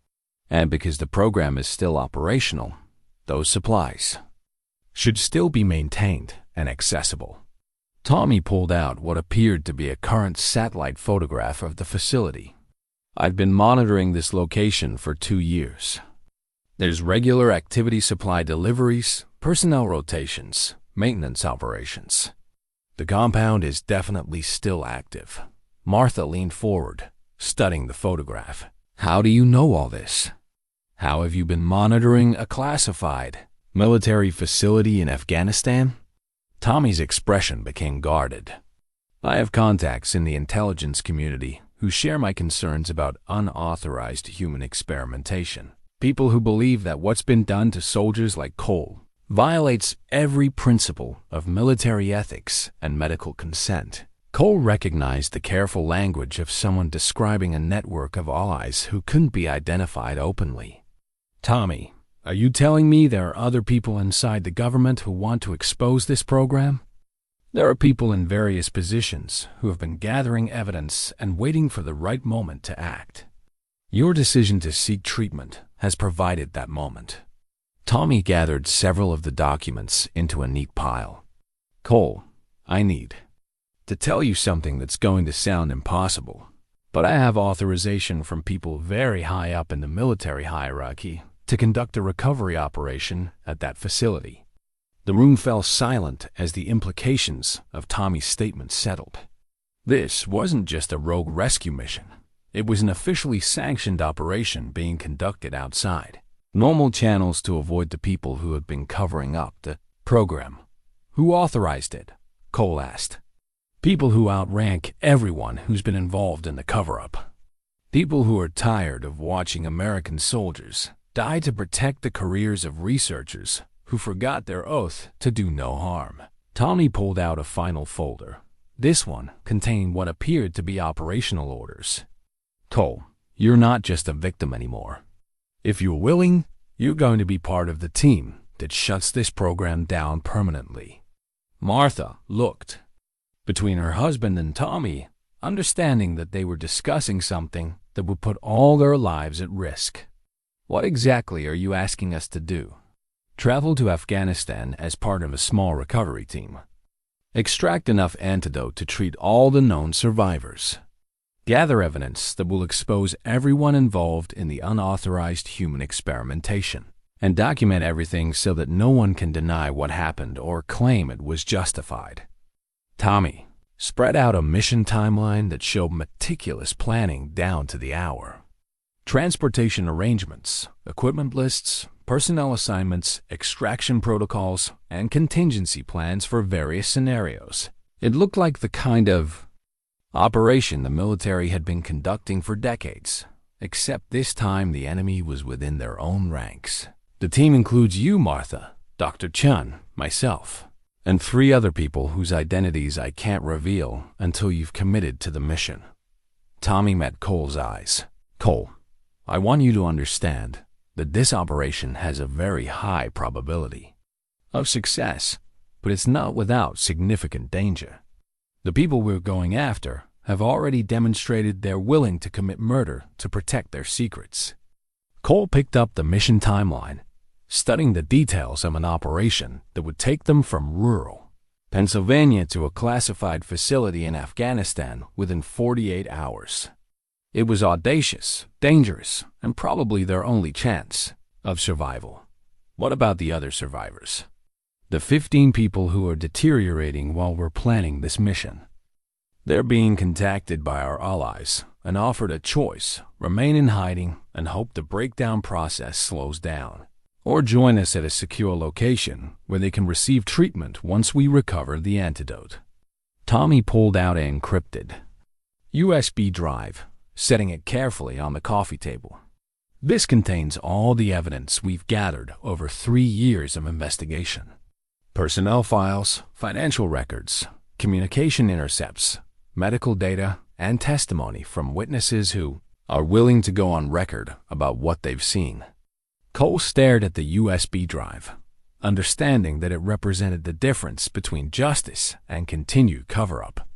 And because the program is still operational, those supplies should still be maintained and accessible. Tommy pulled out what appeared to be a current satellite photograph of the facility. I've been monitoring this location for 2 years. There's regular activity supply deliveries, personnel rotations, maintenance operations. The compound is definitely still active. Martha leaned forward, studying the photograph. How do you know all this? How have you been monitoring a classified military facility in Afghanistan? Tommy's expression became guarded. I have contacts in the intelligence community who share my concerns about unauthorized human experimentation. People who believe that what's been done to soldiers like Cole violates every principle of military ethics and medical consent. Cole recognized the careful language of someone describing a network of allies who couldn't be identified openly. Tommy, are you telling me there are other people inside the government who want to expose this program? There are people in various positions who have been gathering evidence and waiting for the right moment to act. Your decision to seek treatment has provided that moment. Tommy gathered several of the documents into a neat pile. Cole, I need to tell you something that's going to sound impossible, but I have authorization from people very high up in the military hierarchy to conduct a recovery operation at that facility. The room fell silent as the implications of Tommy's statement settled. This wasn't just a rogue rescue mission. It was an officially sanctioned operation being conducted outside normal channels to avoid the people who had been covering up the program. Who authorized it? Cole asked. People who outrank everyone who's been involved in the cover-up. People who are tired of watching American soldiers die to protect the careers of researchers who forgot their oath to do no harm. Tommy pulled out a final folder. This one contained what appeared to be operational orders. Cole, you're not just a victim anymore. If you're willing, you're going to be part of the team that shuts this program down permanently. Martha looked between her husband and Tommy, understanding that they were discussing something that would put all their lives at risk. What exactly are you asking us to do? Travel to Afghanistan as part of a small recovery team. Extract enough antidote to treat all the known survivors. Gather evidence that will expose everyone involved in the unauthorized human experimentation. And document everything so that no one can deny what happened or claim it was justified. Tommy spread out a mission timeline that showed meticulous planning down to the hour. Transportation arrangements, equipment lists, personnel assignments, extraction protocols, and contingency plans for various scenarios. It looked like the kind of operation the military had been conducting for decades, except this time the enemy was within their own ranks. The team includes you, Martha, Dr. Chen, myself, and 3 other people whose identities I can't reveal until you've committed to the mission. Tommy met Cole's eyes. Cole, I want you to understand that this operation has a very high probability of success, but it's not without significant danger. The people we're going after have already demonstrated they're willing to commit murder to protect their secrets. Cole picked up the mission timeline, studying the details of an operation that would take them from rural Pennsylvania to a classified facility in Afghanistan within 48 hours. It was audacious, dangerous, and probably their only chance of survival. What about the other survivors? The 15 people who are deteriorating while we're planning this mission. They're being contacted by our allies and offered a choice: remain in hiding and hope the breakdown process slows down, or join us at a secure location where they can receive treatment once we recover the antidote. Tommy pulled out an encrypted USB drive, setting it carefully on the coffee table. This contains all the evidence we've gathered over 3 years of investigation. Personnel files, financial records, communication intercepts, medical data, and testimony from witnesses who are willing to go on record about what they've seen. Cole stared at the USB drive, understanding that it represented the difference between justice and continued cover-up.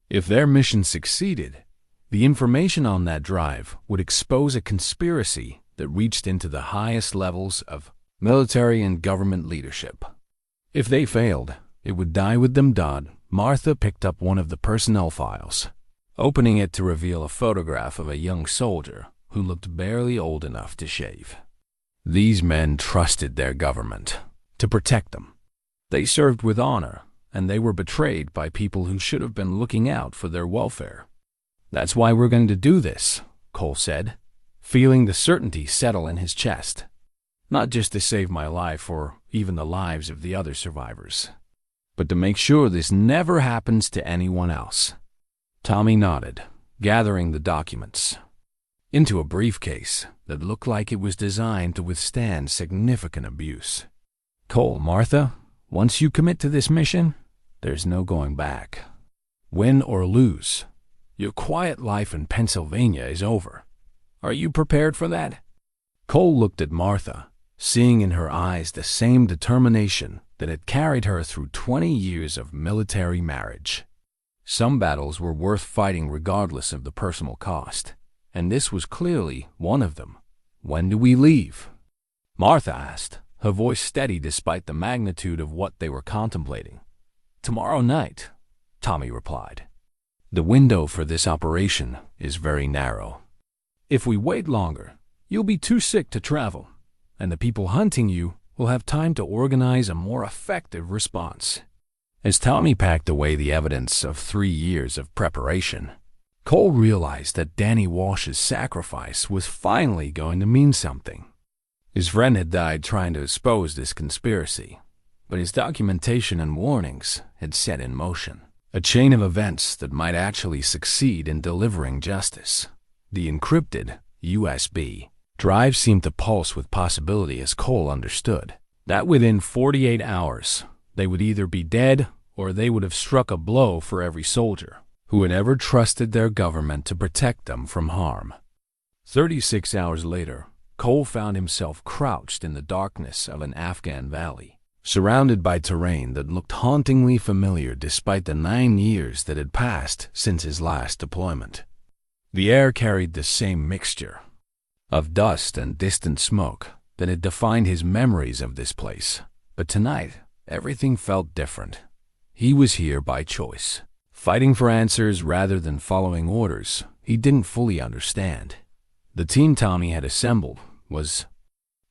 If their mission succeeded, the information on that drive would expose a conspiracy that reached into the highest levels of military and government leadership. If they failed, it would die with them dead. Martha picked up one of the personnel files, opening it to reveal a photograph of a young soldier who looked barely old enough to shave. These men trusted their government to protect them. They served with honor, and they were betrayed by people who should have been looking out for their welfare. That's why we're going to do this, Cole said, feeling the certainty settle in his chest. Not just to save my life or even the lives of the other survivors, but to make sure this never happens to anyone else. Tommy nodded, gathering the documents into a briefcase that looked like it was designed to withstand significant abuse. Cole, Martha, once you commit to this mission, there's no going back. Win or lose, your quiet life in Pennsylvania is over. Are you prepared for that? Cole looked at Martha, seeing in her eyes the same determination that had carried her through 20 years of military marriage. Some battles were worth fighting regardless of the personal cost, and this was clearly one of them. When do we leave? Martha asked, her voice steady despite the magnitude of what they were contemplating. Tomorrow night, Tommy replied. The window for this operation is very narrow. If we wait longer, you'll be too sick to travel, and the people hunting you will have time to organize a more effective response. As Tommy packed away the evidence of 3 years of preparation, Cole realized that Danny Walsh's sacrifice was finally going to mean something. His friend had died trying to expose this conspiracy, but his documentation and warnings had set in motion a chain of events that might actually succeed in delivering justice. The encrypted USB drive seemed to pulse with possibility as Cole understood that within 48 hours, they would either be dead or they would have struck a blow for every soldier who had ever trusted their government to protect them from harm. 36 hours later, Cole found himself crouched in the darkness of an Afghan valley, surrounded by terrain that looked hauntingly familiar despite the 9 years that had passed since his last deployment. The air carried the same mixture of dust and distant smoke that had defined his memories of this place. But tonight, everything felt different. He was here by choice, fighting for answers rather than following orders he didn't fully understand. The team Tommy had assembled was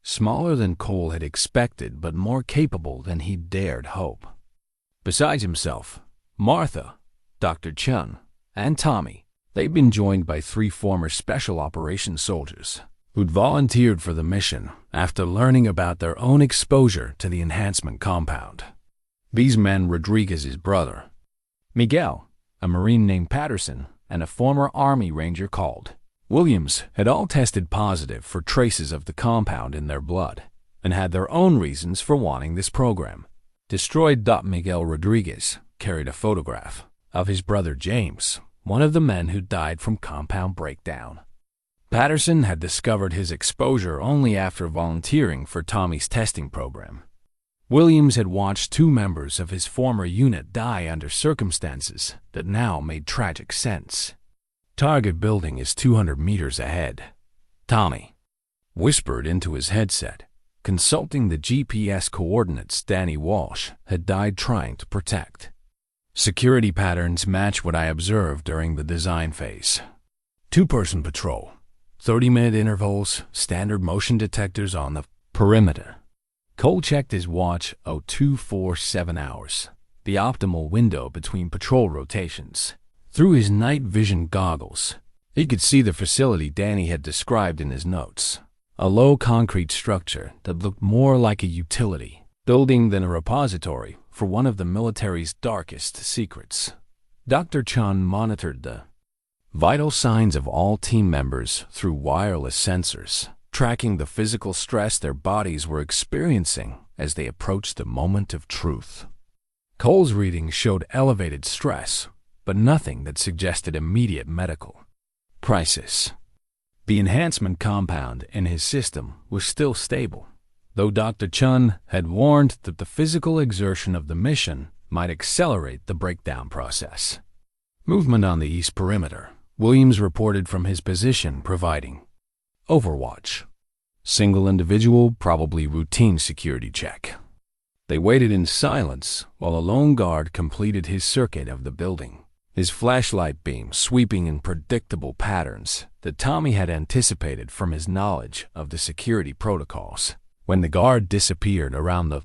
smaller than Cole had expected, but more capable than he dared hope. Besides himself, Martha, Dr. Chen, and Tommy. They'd been joined by 3 former Special Operations soldiers who'd volunteered for the mission after learning about their own exposure to the enhancement compound. These men, Rodriguez's brother, Miguel, a Marine named Patterson, and a former Army Ranger called Williams, had all tested positive for traces of the compound in their blood and had their own reasons for wanting this program. Destroyed Miguel Rodriguez carried a photograph of his brother James, one of the men who died from compound breakdown. Patterson had discovered his exposure only after volunteering for Tommy's testing program. Williams had watched 2 members of his former unit die under circumstances that now made tragic sense. Target building is 200 meters ahead. Tommy whispered into his headset, consulting the GPS coordinates Danny Walsh had died trying to protect. Security patterns match what I observed during the design phase. 2-person patrol, 30-minute intervals, standard motion detectors on the perimeter. Cole checked his watch. 247 hours, the optimal window between patrol rotations. Through his night vision goggles, he could see the facility Danny had described in his notes. A low concrete structure that looked more like a utility building than a repository for one of the military's darkest secrets. Dr. Chen monitored the vital signs of all team members through wireless sensors, tracking the physical stress their bodies were experiencing as they approached the moment of truth. Cole's readings showed elevated stress, but nothing that suggested immediate medical crisis. The enhancement compound in his system was still stable, though Dr. Chen had warned that the physical exertion of the mission might accelerate the breakdown process. Movement on the east perimeter. Williams reported from his position, providing overwatch. Single individual, probably routine security check. They waited in silence while a lone guard completed his circuit of the building, his flashlight beam sweeping in predictable patterns that Tommy had anticipated from his knowledge of the security protocols. When the guard disappeared around the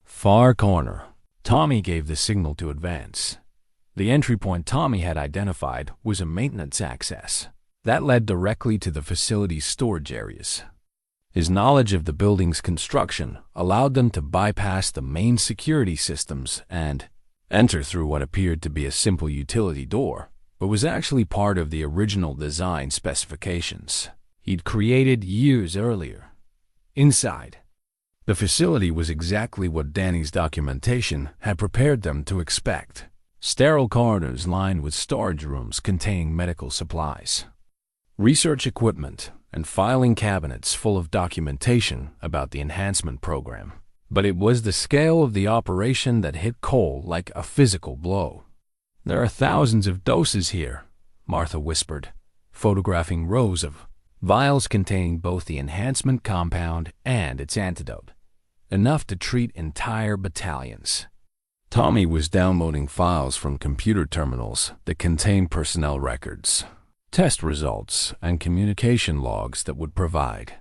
far corner, Tommy gave the signal to advance. The entry point Tommy had identified was a maintenance access that led directly to the facility's storage areas. His knowledge of the building's construction allowed them to bypass the main security systems and enter through what appeared to be a simple utility door, but was actually part of the original design specifications he'd created years earlier. Inside, the facility was exactly what Danny's documentation had prepared them to expect. Sterile corridors lined with storage rooms containing medical supplies, research equipment, and filing cabinets full of documentation about the enhancement program. But it was the scale of the operation that hit Cole like a physical blow. "There are thousands of doses here," Martha whispered, photographing rows of vials containing both the enhancement compound and its antidote, enough to treat entire battalions. Tommy was downloading files from computer terminals that contained personnel records, test results, and communication logs that would provide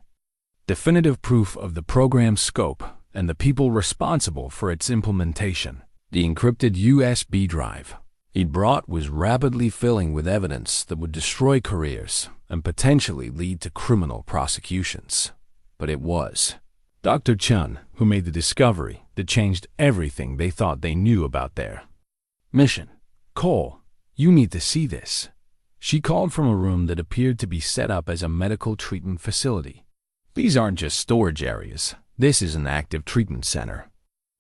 definitive proof of the program's scope and the people responsible for its implementation. The encrypted USB drive he'd brought was rapidly filling with evidence that would destroy careers and potentially lead to criminal prosecutions. But it was Dr. Chen who made the discovery that changed everything they thought they knew about their mission. "Cole, you need to see this." She called from a room that appeared to be set up as a medical treatment facility. "These aren't just storage areas. This is an active treatment center.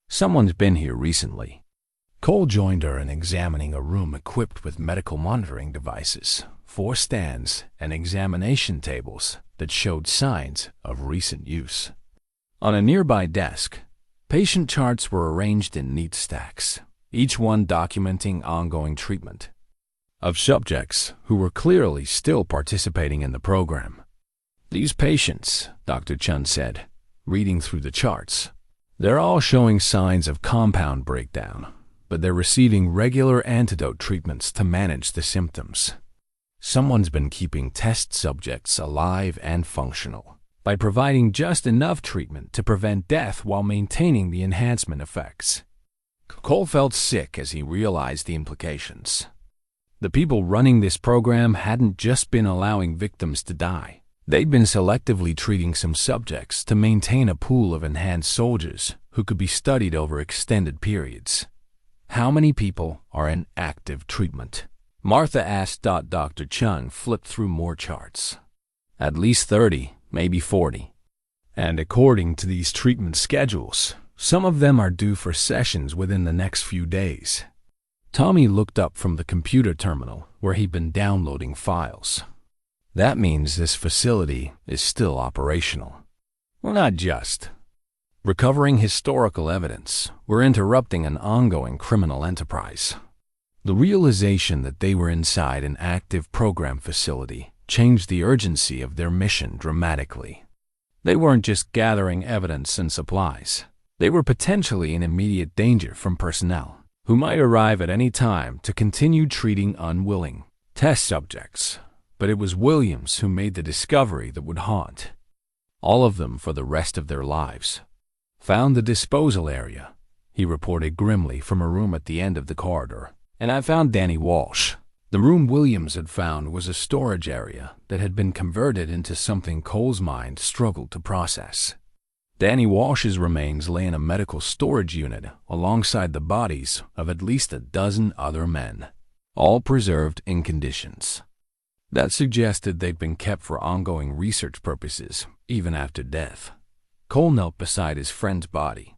Someone's been here recently." Cole joined her in examining a room equipped with medical monitoring devices, 4 stands, and examination tables that showed signs of recent use. On a nearby desk, patient charts were arranged in neat stacks, each one documenting ongoing treatment of subjects who were clearly still participating in the program. "These patients," Dr. Chen said, reading through the charts, "they're all showing signs of compound breakdown, but they're receiving regular antidote treatments to manage the symptoms. Someone's been keeping test subjects alive and functional by providing just enough treatment to prevent death while maintaining the enhancement effects." Cole felt sick as he realized the implications. The people running this program hadn't just been allowing victims to die. They'd been selectively treating some subjects to maintain a pool of enhanced soldiers who could be studied over extended periods. How many people are in active treatment? Martha asked. Dr. Chen flipped through more charts. At least 30, maybe 40. And according to these treatment schedules, some of them are due for sessions within the next few days. Tommy looked up from the computer terminal where he'd been downloading files. That means this facility is still operational. Well, not just. Recovering historical evidence, we're interrupting an ongoing criminal enterprise. The realization that they were inside an active program facility changed the urgency of their mission dramatically. They weren't just gathering evidence and supplies. They were potentially in immediate danger from personnel who might arrive at any time to continue treating unwilling test subjects. But it was Williams who made the discovery that would haunt all of them for the rest of their lives. Found the disposal area, he reported grimly from a room at the end of the corridor. And I found Danny Walsh. The room Williams had found was a storage area that had been converted into something Cole's mind struggled to process. Danny Walsh's remains lay in a medical storage unit alongside the bodies of at least a dozen other men, all preserved in conditions that suggested they'd been kept for ongoing research purposes, even after death. Cole knelt beside his friend's body,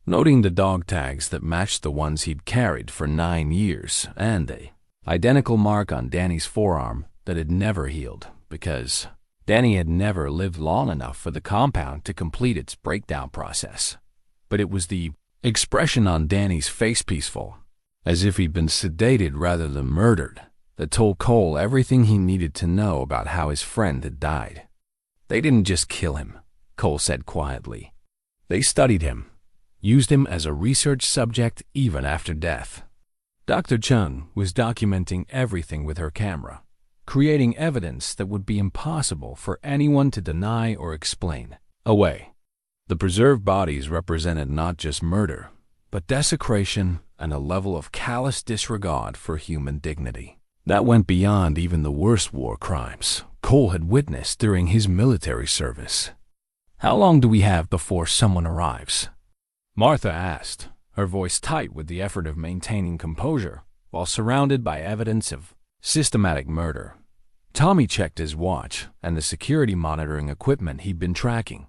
noting the dog tags that matched the ones he'd carried for 9 years and an identical mark on Danny's forearm that had never healed because Danny had never lived long enough for the compound to complete its breakdown process. But it was the expression on Danny's face, peaceful, as if he'd been sedated rather than murdered, that told Cole everything he needed to know about how his friend had died. They didn't just kill him, Cole said quietly. They studied him, used him as a research subject even after death. Dr. Chen was documenting everything with her camera, creating evidence that would be impossible for anyone to deny or explain away. The preserved bodies represented not just murder, but desecration and a level of callous disregard for human dignity that went beyond even the worst war crimes Cole had witnessed during his military service. How long do we have before someone arrives? Martha asked, her voice tight with the effort of maintaining composure while surrounded by evidence of systematic murder. Tommy checked his watch and the security monitoring equipment he'd been tracking.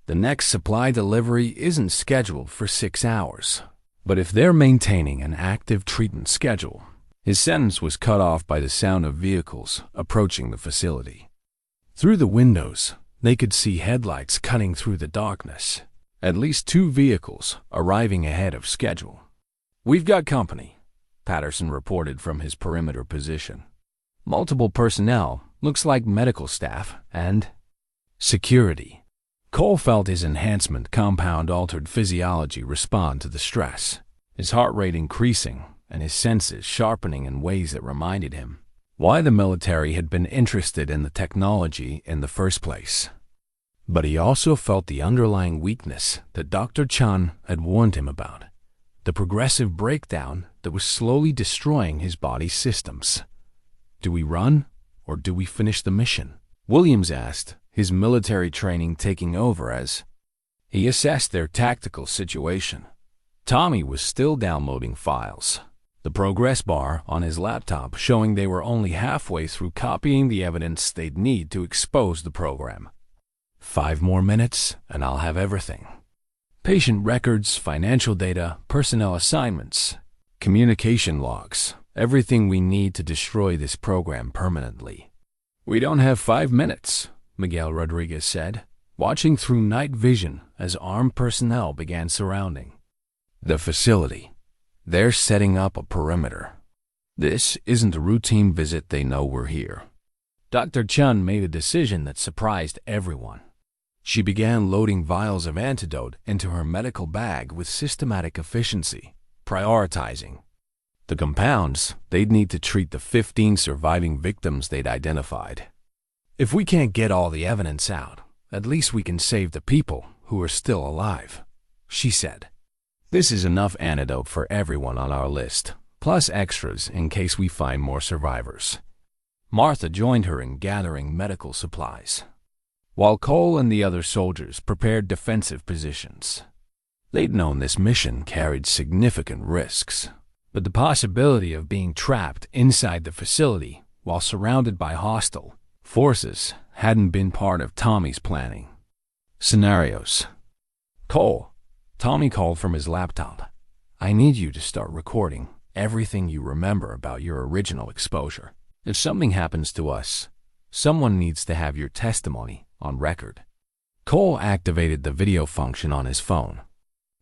The next supply delivery isn't scheduled for 6 hours, but if they're maintaining an active treatment schedule, his sentence was cut off by the sound of vehicles approaching the facility. Through the windows, they could see headlights cutting through the darkness. At least 2 vehicles arriving ahead of schedule. We've got company, Patterson reported from his perimeter position. Multiple personnel, looks like medical staff, and security. Cole felt his enhancement compound altered physiology respond to the stress, his heart rate increasing and his senses sharpening in ways that reminded him why the military had been interested in the technology in the first place. But he also felt the underlying weakness that Dr. Chen had warned him about, the progressive breakdown that was slowly destroying his body's systems. Do we run, or do we finish the mission? Williams asked, his military training taking over as he assessed their tactical situation. Tommy was still downloading files, the progress bar on his laptop showing they were only halfway through copying the evidence they'd need to expose the program. 5 more minutes, and I'll have everything. Patient records, financial data, personnel assignments, communication logs, everything we need to destroy this program permanently. We don't have 5 minutes, Miguel Rodriguez said, watching through night vision as armed personnel began surrounding the facility. They're setting up a perimeter. This isn't a routine visit. They know we're here. Dr. Chen made a decision that surprised everyone. She began loading vials of antidote into her medical bag with systematic efficiency, prioritizing the compounds they'd need to treat the 15 surviving victims they'd identified. If we can't get all the evidence out, at least we can save the people who are still alive, she said. This is enough antidote for everyone on our list, plus extras in case we find more survivors. Martha joined her in gathering medical supplies, while Cole and the other soldiers prepared defensive positions. They'd known this mission carried significant risks, but the possibility of being trapped inside the facility while surrounded by hostile forces hadn't been part of Tommy's planning. Scenarios. Cole. Tommy called from his laptop. I need you to start recording everything you remember about your original exposure. If something happens to us, someone needs to have your testimony on record. Cole activated the video function on his phone,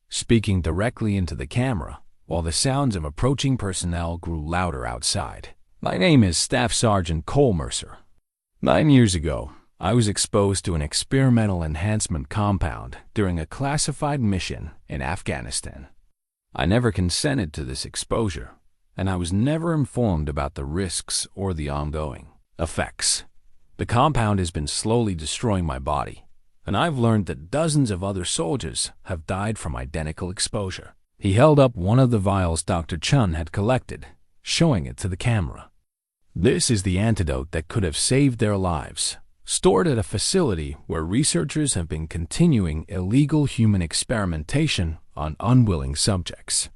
speaking directly into the camera while the sounds of approaching personnel grew louder outside. My name is Staff Sergeant Cole Mercer. 9 years ago, I was exposed to an experimental enhancement compound during a classified mission in Afghanistan. I never consented to this exposure, and I was never informed about the risks or the ongoing effects. The compound has been slowly destroying my body, and I've learned that dozens of other soldiers have died from identical exposure. He held up one of the vials Dr. Chen had collected, showing it to the camera. This is the antidote that could have saved their lives, stored at a facility where researchers have been continuing illegal human experimentation on unwilling subjects.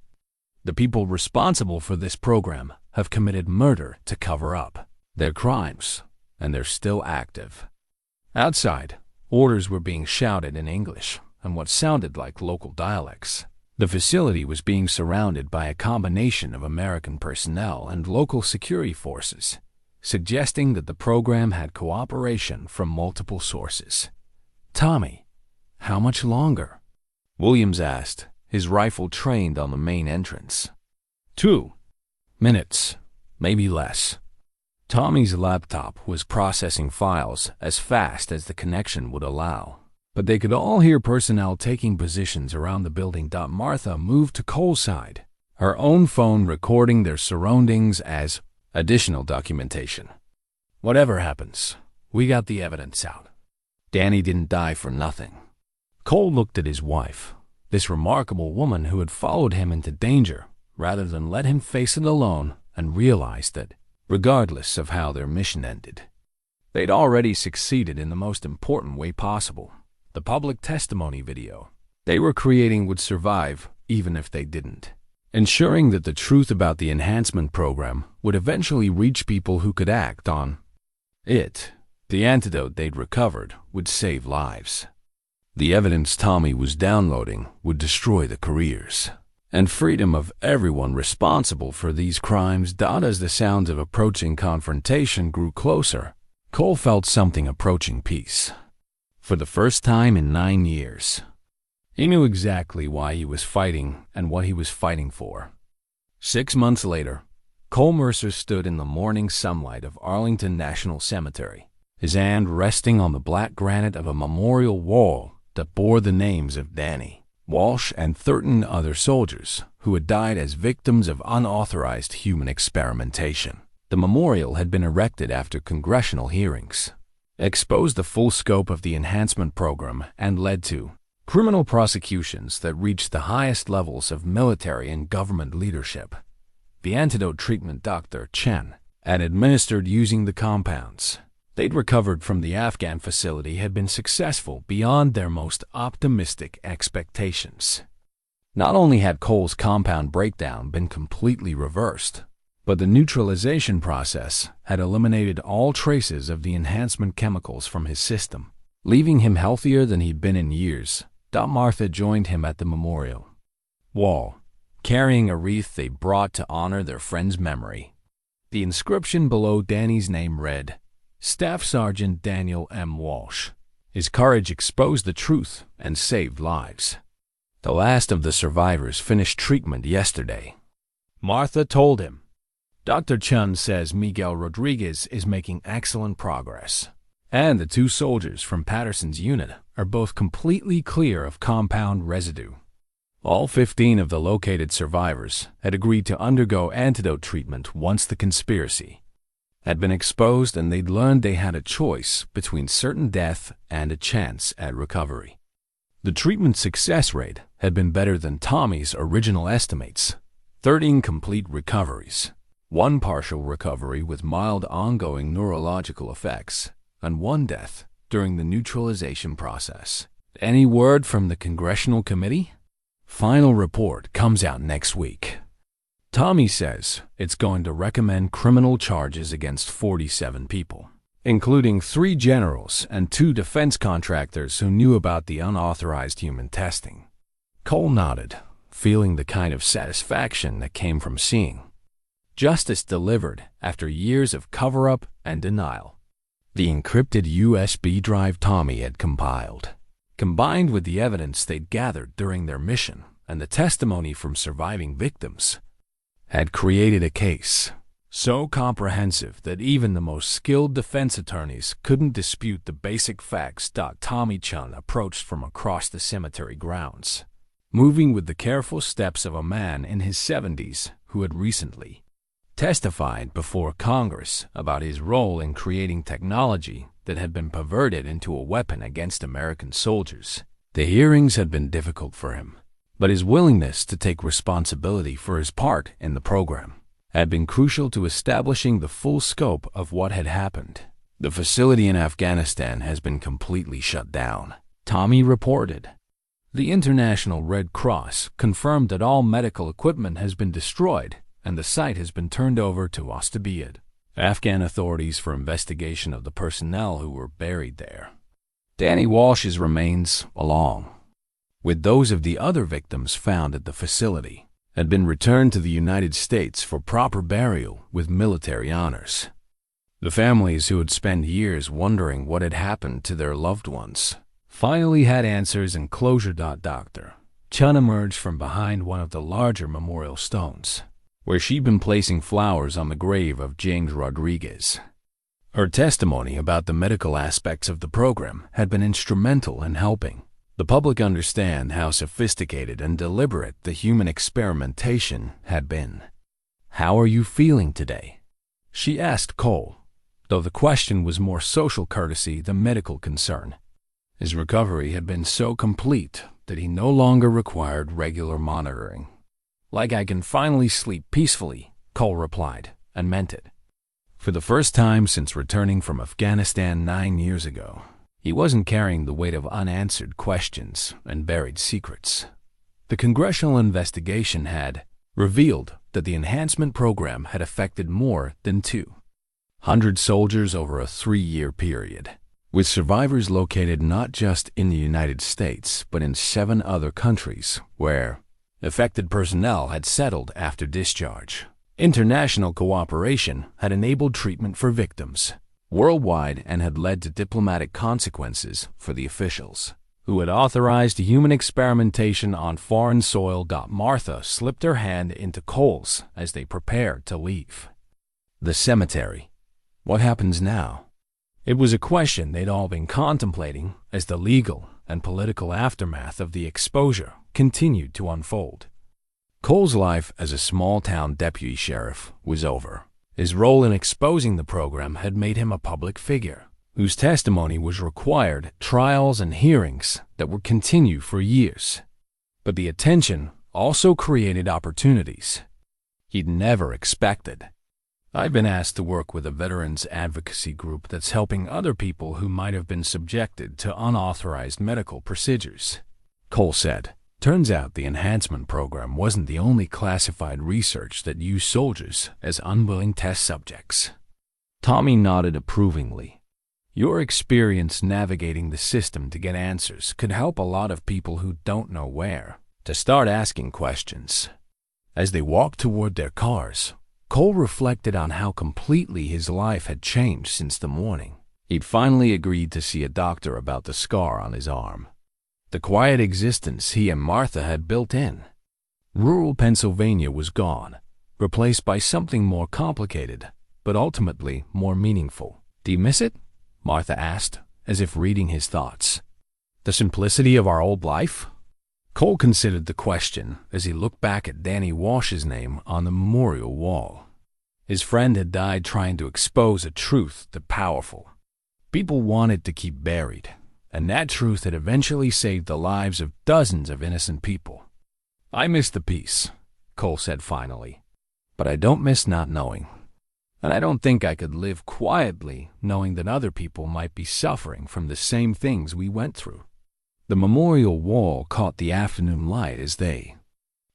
The people responsible for this program have committed murder to cover up their crimes, and they're still active. Outside, orders were being shouted in English and what sounded like local dialects. The facility was being surrounded by a combination of American personnel and local security forces, suggesting that the program had cooperation from multiple sources. Tommy, how much longer? Williams asked, his rifle trained on the main entrance. 2 minutes, maybe less. Tommy's laptop was processing files as fast as the connection would allow, but they could all hear personnel taking positions around the building. Martha moved to Cole's side, her own phone recording their surroundings as additional documentation. Whatever happens, we got the evidence out. Danny didn't die for nothing. Cole looked at his wife, this remarkable woman who had followed him into danger rather than let him face it alone, and realized that, regardless of how their mission ended, they'd already succeeded in the most important way possible. The public testimony video they were creating would survive even if they didn't, ensuring that the truth about the enhancement program would eventually reach people who could act on it. The antidote they'd recovered would save lives. The evidence Tommy was downloading would destroy the careers and freedom of everyone responsible for these crimes. As the sounds of approaching confrontation grew closer, Cole felt something approaching peace. For the first time in 9 years, he knew exactly why he was fighting and what he was fighting for. 6 months later, Cole Mercer stood in the morning sunlight of Arlington National Cemetery, his hand resting on the black granite of a memorial wall that bore the names of Danny, Walsh, and 13 other soldiers who had died as victims of unauthorized human experimentation. The memorial had been erected after congressional hearings, exposed the full scope of the enhancement program, and led to criminal prosecutions that reached the highest levels of military and government leadership. The antidote treatment Dr. Chen had administered using the compounds they'd recovered from the Afghan facility had been successful beyond their most optimistic expectations. Not only had Cole's compound breakdown been completely reversed, but the neutralization process had eliminated all traces of the enhancement chemicals from his system, leaving him healthier than he'd been in years. Martha joined him at the memorial wall, carrying a wreath they brought to honor their friend's memory. The inscription below Danny's name read, Staff Sergeant Daniel M. Walsh. His courage exposed the truth and saved lives. The last of the survivors finished treatment yesterday, Martha told him. Dr. Chen says Miguel Rodriguez is making excellent progress, and the 2 soldiers from Patterson's unit are both completely clear of compound residue. All 15 of the located survivors had agreed to undergo antidote treatment once the conspiracy had been exposed, and they'd learned they had a choice between certain death and a chance at recovery. The treatment success rate had been better than Tommy's original estimates: 13 complete recoveries, 1 partial recovery with mild ongoing neurological effects, and 1 death during the neutralization process. Any word from the Congressional Committee? Final report comes out next week. Tommy says it's going to recommend criminal charges against 47 people, including 3 generals and 2 defense contractors who knew about the unauthorized human testing. Cole nodded, feeling the kind of satisfaction that came from seeing justice delivered after years of cover-up and denial. The encrypted USB drive Tommy had compiled, combined with the evidence they'd gathered during their mission and the testimony from surviving victims, had created a case so comprehensive that even the most skilled defense attorneys couldn't dispute the basic facts. Tommy Chen approached from across the cemetery grounds, moving with the careful steps of a man in his 70s who had recently testified before Congress about his role in creating technology that had been perverted into a weapon against American soldiers. The hearings had been difficult for him, but his willingness to take responsibility for his part in the program had been crucial to establishing the full scope of what had happened. The facility in Afghanistan has been completely shut down, Tommy reported. The International Red Cross confirmed that all medical equipment has been destroyed and the site has been turned over to Ostabiyad, Afghan authorities, for investigation of the personnel who were buried there. Danny Walsh's remains, along with those of the other victims found at the facility, had been returned to the United States for proper burial with military honors. The families who had spent years wondering what had happened to their loved ones finally had answers and closure. Dr. Chen emerged from behind one of the larger memorial stones, where she'd been placing flowers on the grave of James Rodriguez. Her testimony about the medical aspects of the program had been instrumental in helping the public understand how sophisticated and deliberate the human experimentation had been. "How are you feeling today?" she asked Cole, though the question was more social courtesy than medical concern. His recovery had been so complete that he no longer required regular monitoring. "Like I can finally sleep peacefully," Cole replied, and meant it. For the first time since returning from Afghanistan 9 years ago, he wasn't carrying the weight of unanswered questions and buried secrets. The congressional investigation had revealed that the enhancement program had affected more than 200 soldiers over a 3-year period, with survivors located not just in the United States but in 7 other countries where affected personnel had settled after discharge. International cooperation had enabled treatment for victims worldwide and had led to diplomatic consequences for the officials who had authorized human experimentation on foreign soil. Martha slipped her hand into Cole's as they prepared to leave the cemetery. What happens now? It was a question they'd all been contemplating as the legal and political aftermath of the exposure continued to unfold. Cole's life as a small-town deputy sheriff was over. His role in exposing the program had made him a public figure, whose testimony was required at trials and hearings that would continue for years. But the attention also created opportunities he'd never expected. "I've been asked to work with a veterans advocacy group that's helping other people who might have been subjected to unauthorized medical procedures," Cole said. Turns out the enhancement program wasn't the only classified research that used soldiers as unwilling test subjects. Tommy nodded approvingly. "Your experience navigating the system to get answers could help a lot of people who don't know where to start asking questions." As they walked toward their cars, Cole reflected on how completely his life had changed since the morning he'd finally agreed to see a doctor about the scar on his arm. The quiet existence he and Martha had built in rural Pennsylvania was gone, replaced by something more complicated, but ultimately more meaningful. "Do you miss it?" Martha asked, as if reading his thoughts. "The simplicity of our old life?" Cole considered the question as he looked back at Danny Walsh's name on the memorial wall. His friend had died trying to expose a truth that powerful people wanted to keep buried, and that truth had eventually saved the lives of dozens of innocent people. "I miss the peace," Cole said finally, "but I don't miss not knowing. And I don't think I could live quietly knowing that other people might be suffering from the same things we went through." The memorial wall caught the afternoon light as they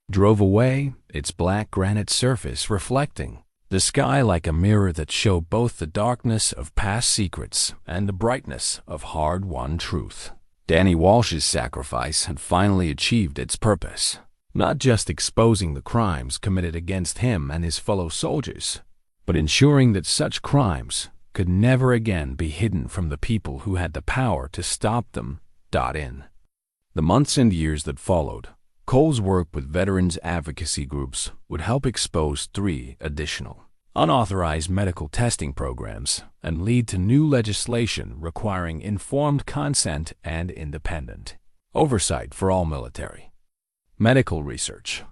drove away, its black granite surface reflecting the sky like a mirror that showed both the darkness of past secrets and the brightness of hard-won truth. Danny Walsh's sacrifice had finally achieved its purpose, not just exposing the crimes committed against him and his fellow soldiers, but ensuring that such crimes could never again be hidden from the people who had the power to stop them. In the months and years that followed, Cole's work with veterans advocacy groups would help expose 3 additional unauthorized medical testing programs and lead to new legislation requiring informed consent and independent oversight for all military medical research.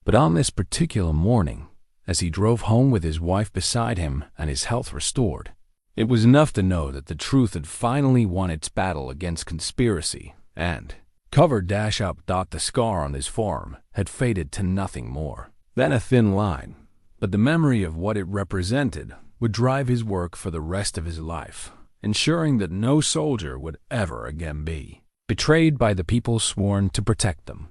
But on this particular morning, as he drove home with his wife beside him and his health restored, it was enough to know that the truth had finally won its battle against conspiracy, and the scar on his forearm had faded to nothing more than a thin line. But the memory of what it represented would drive his work for the rest of his life, ensuring that no soldier would ever again be betrayed by the people sworn to protect them.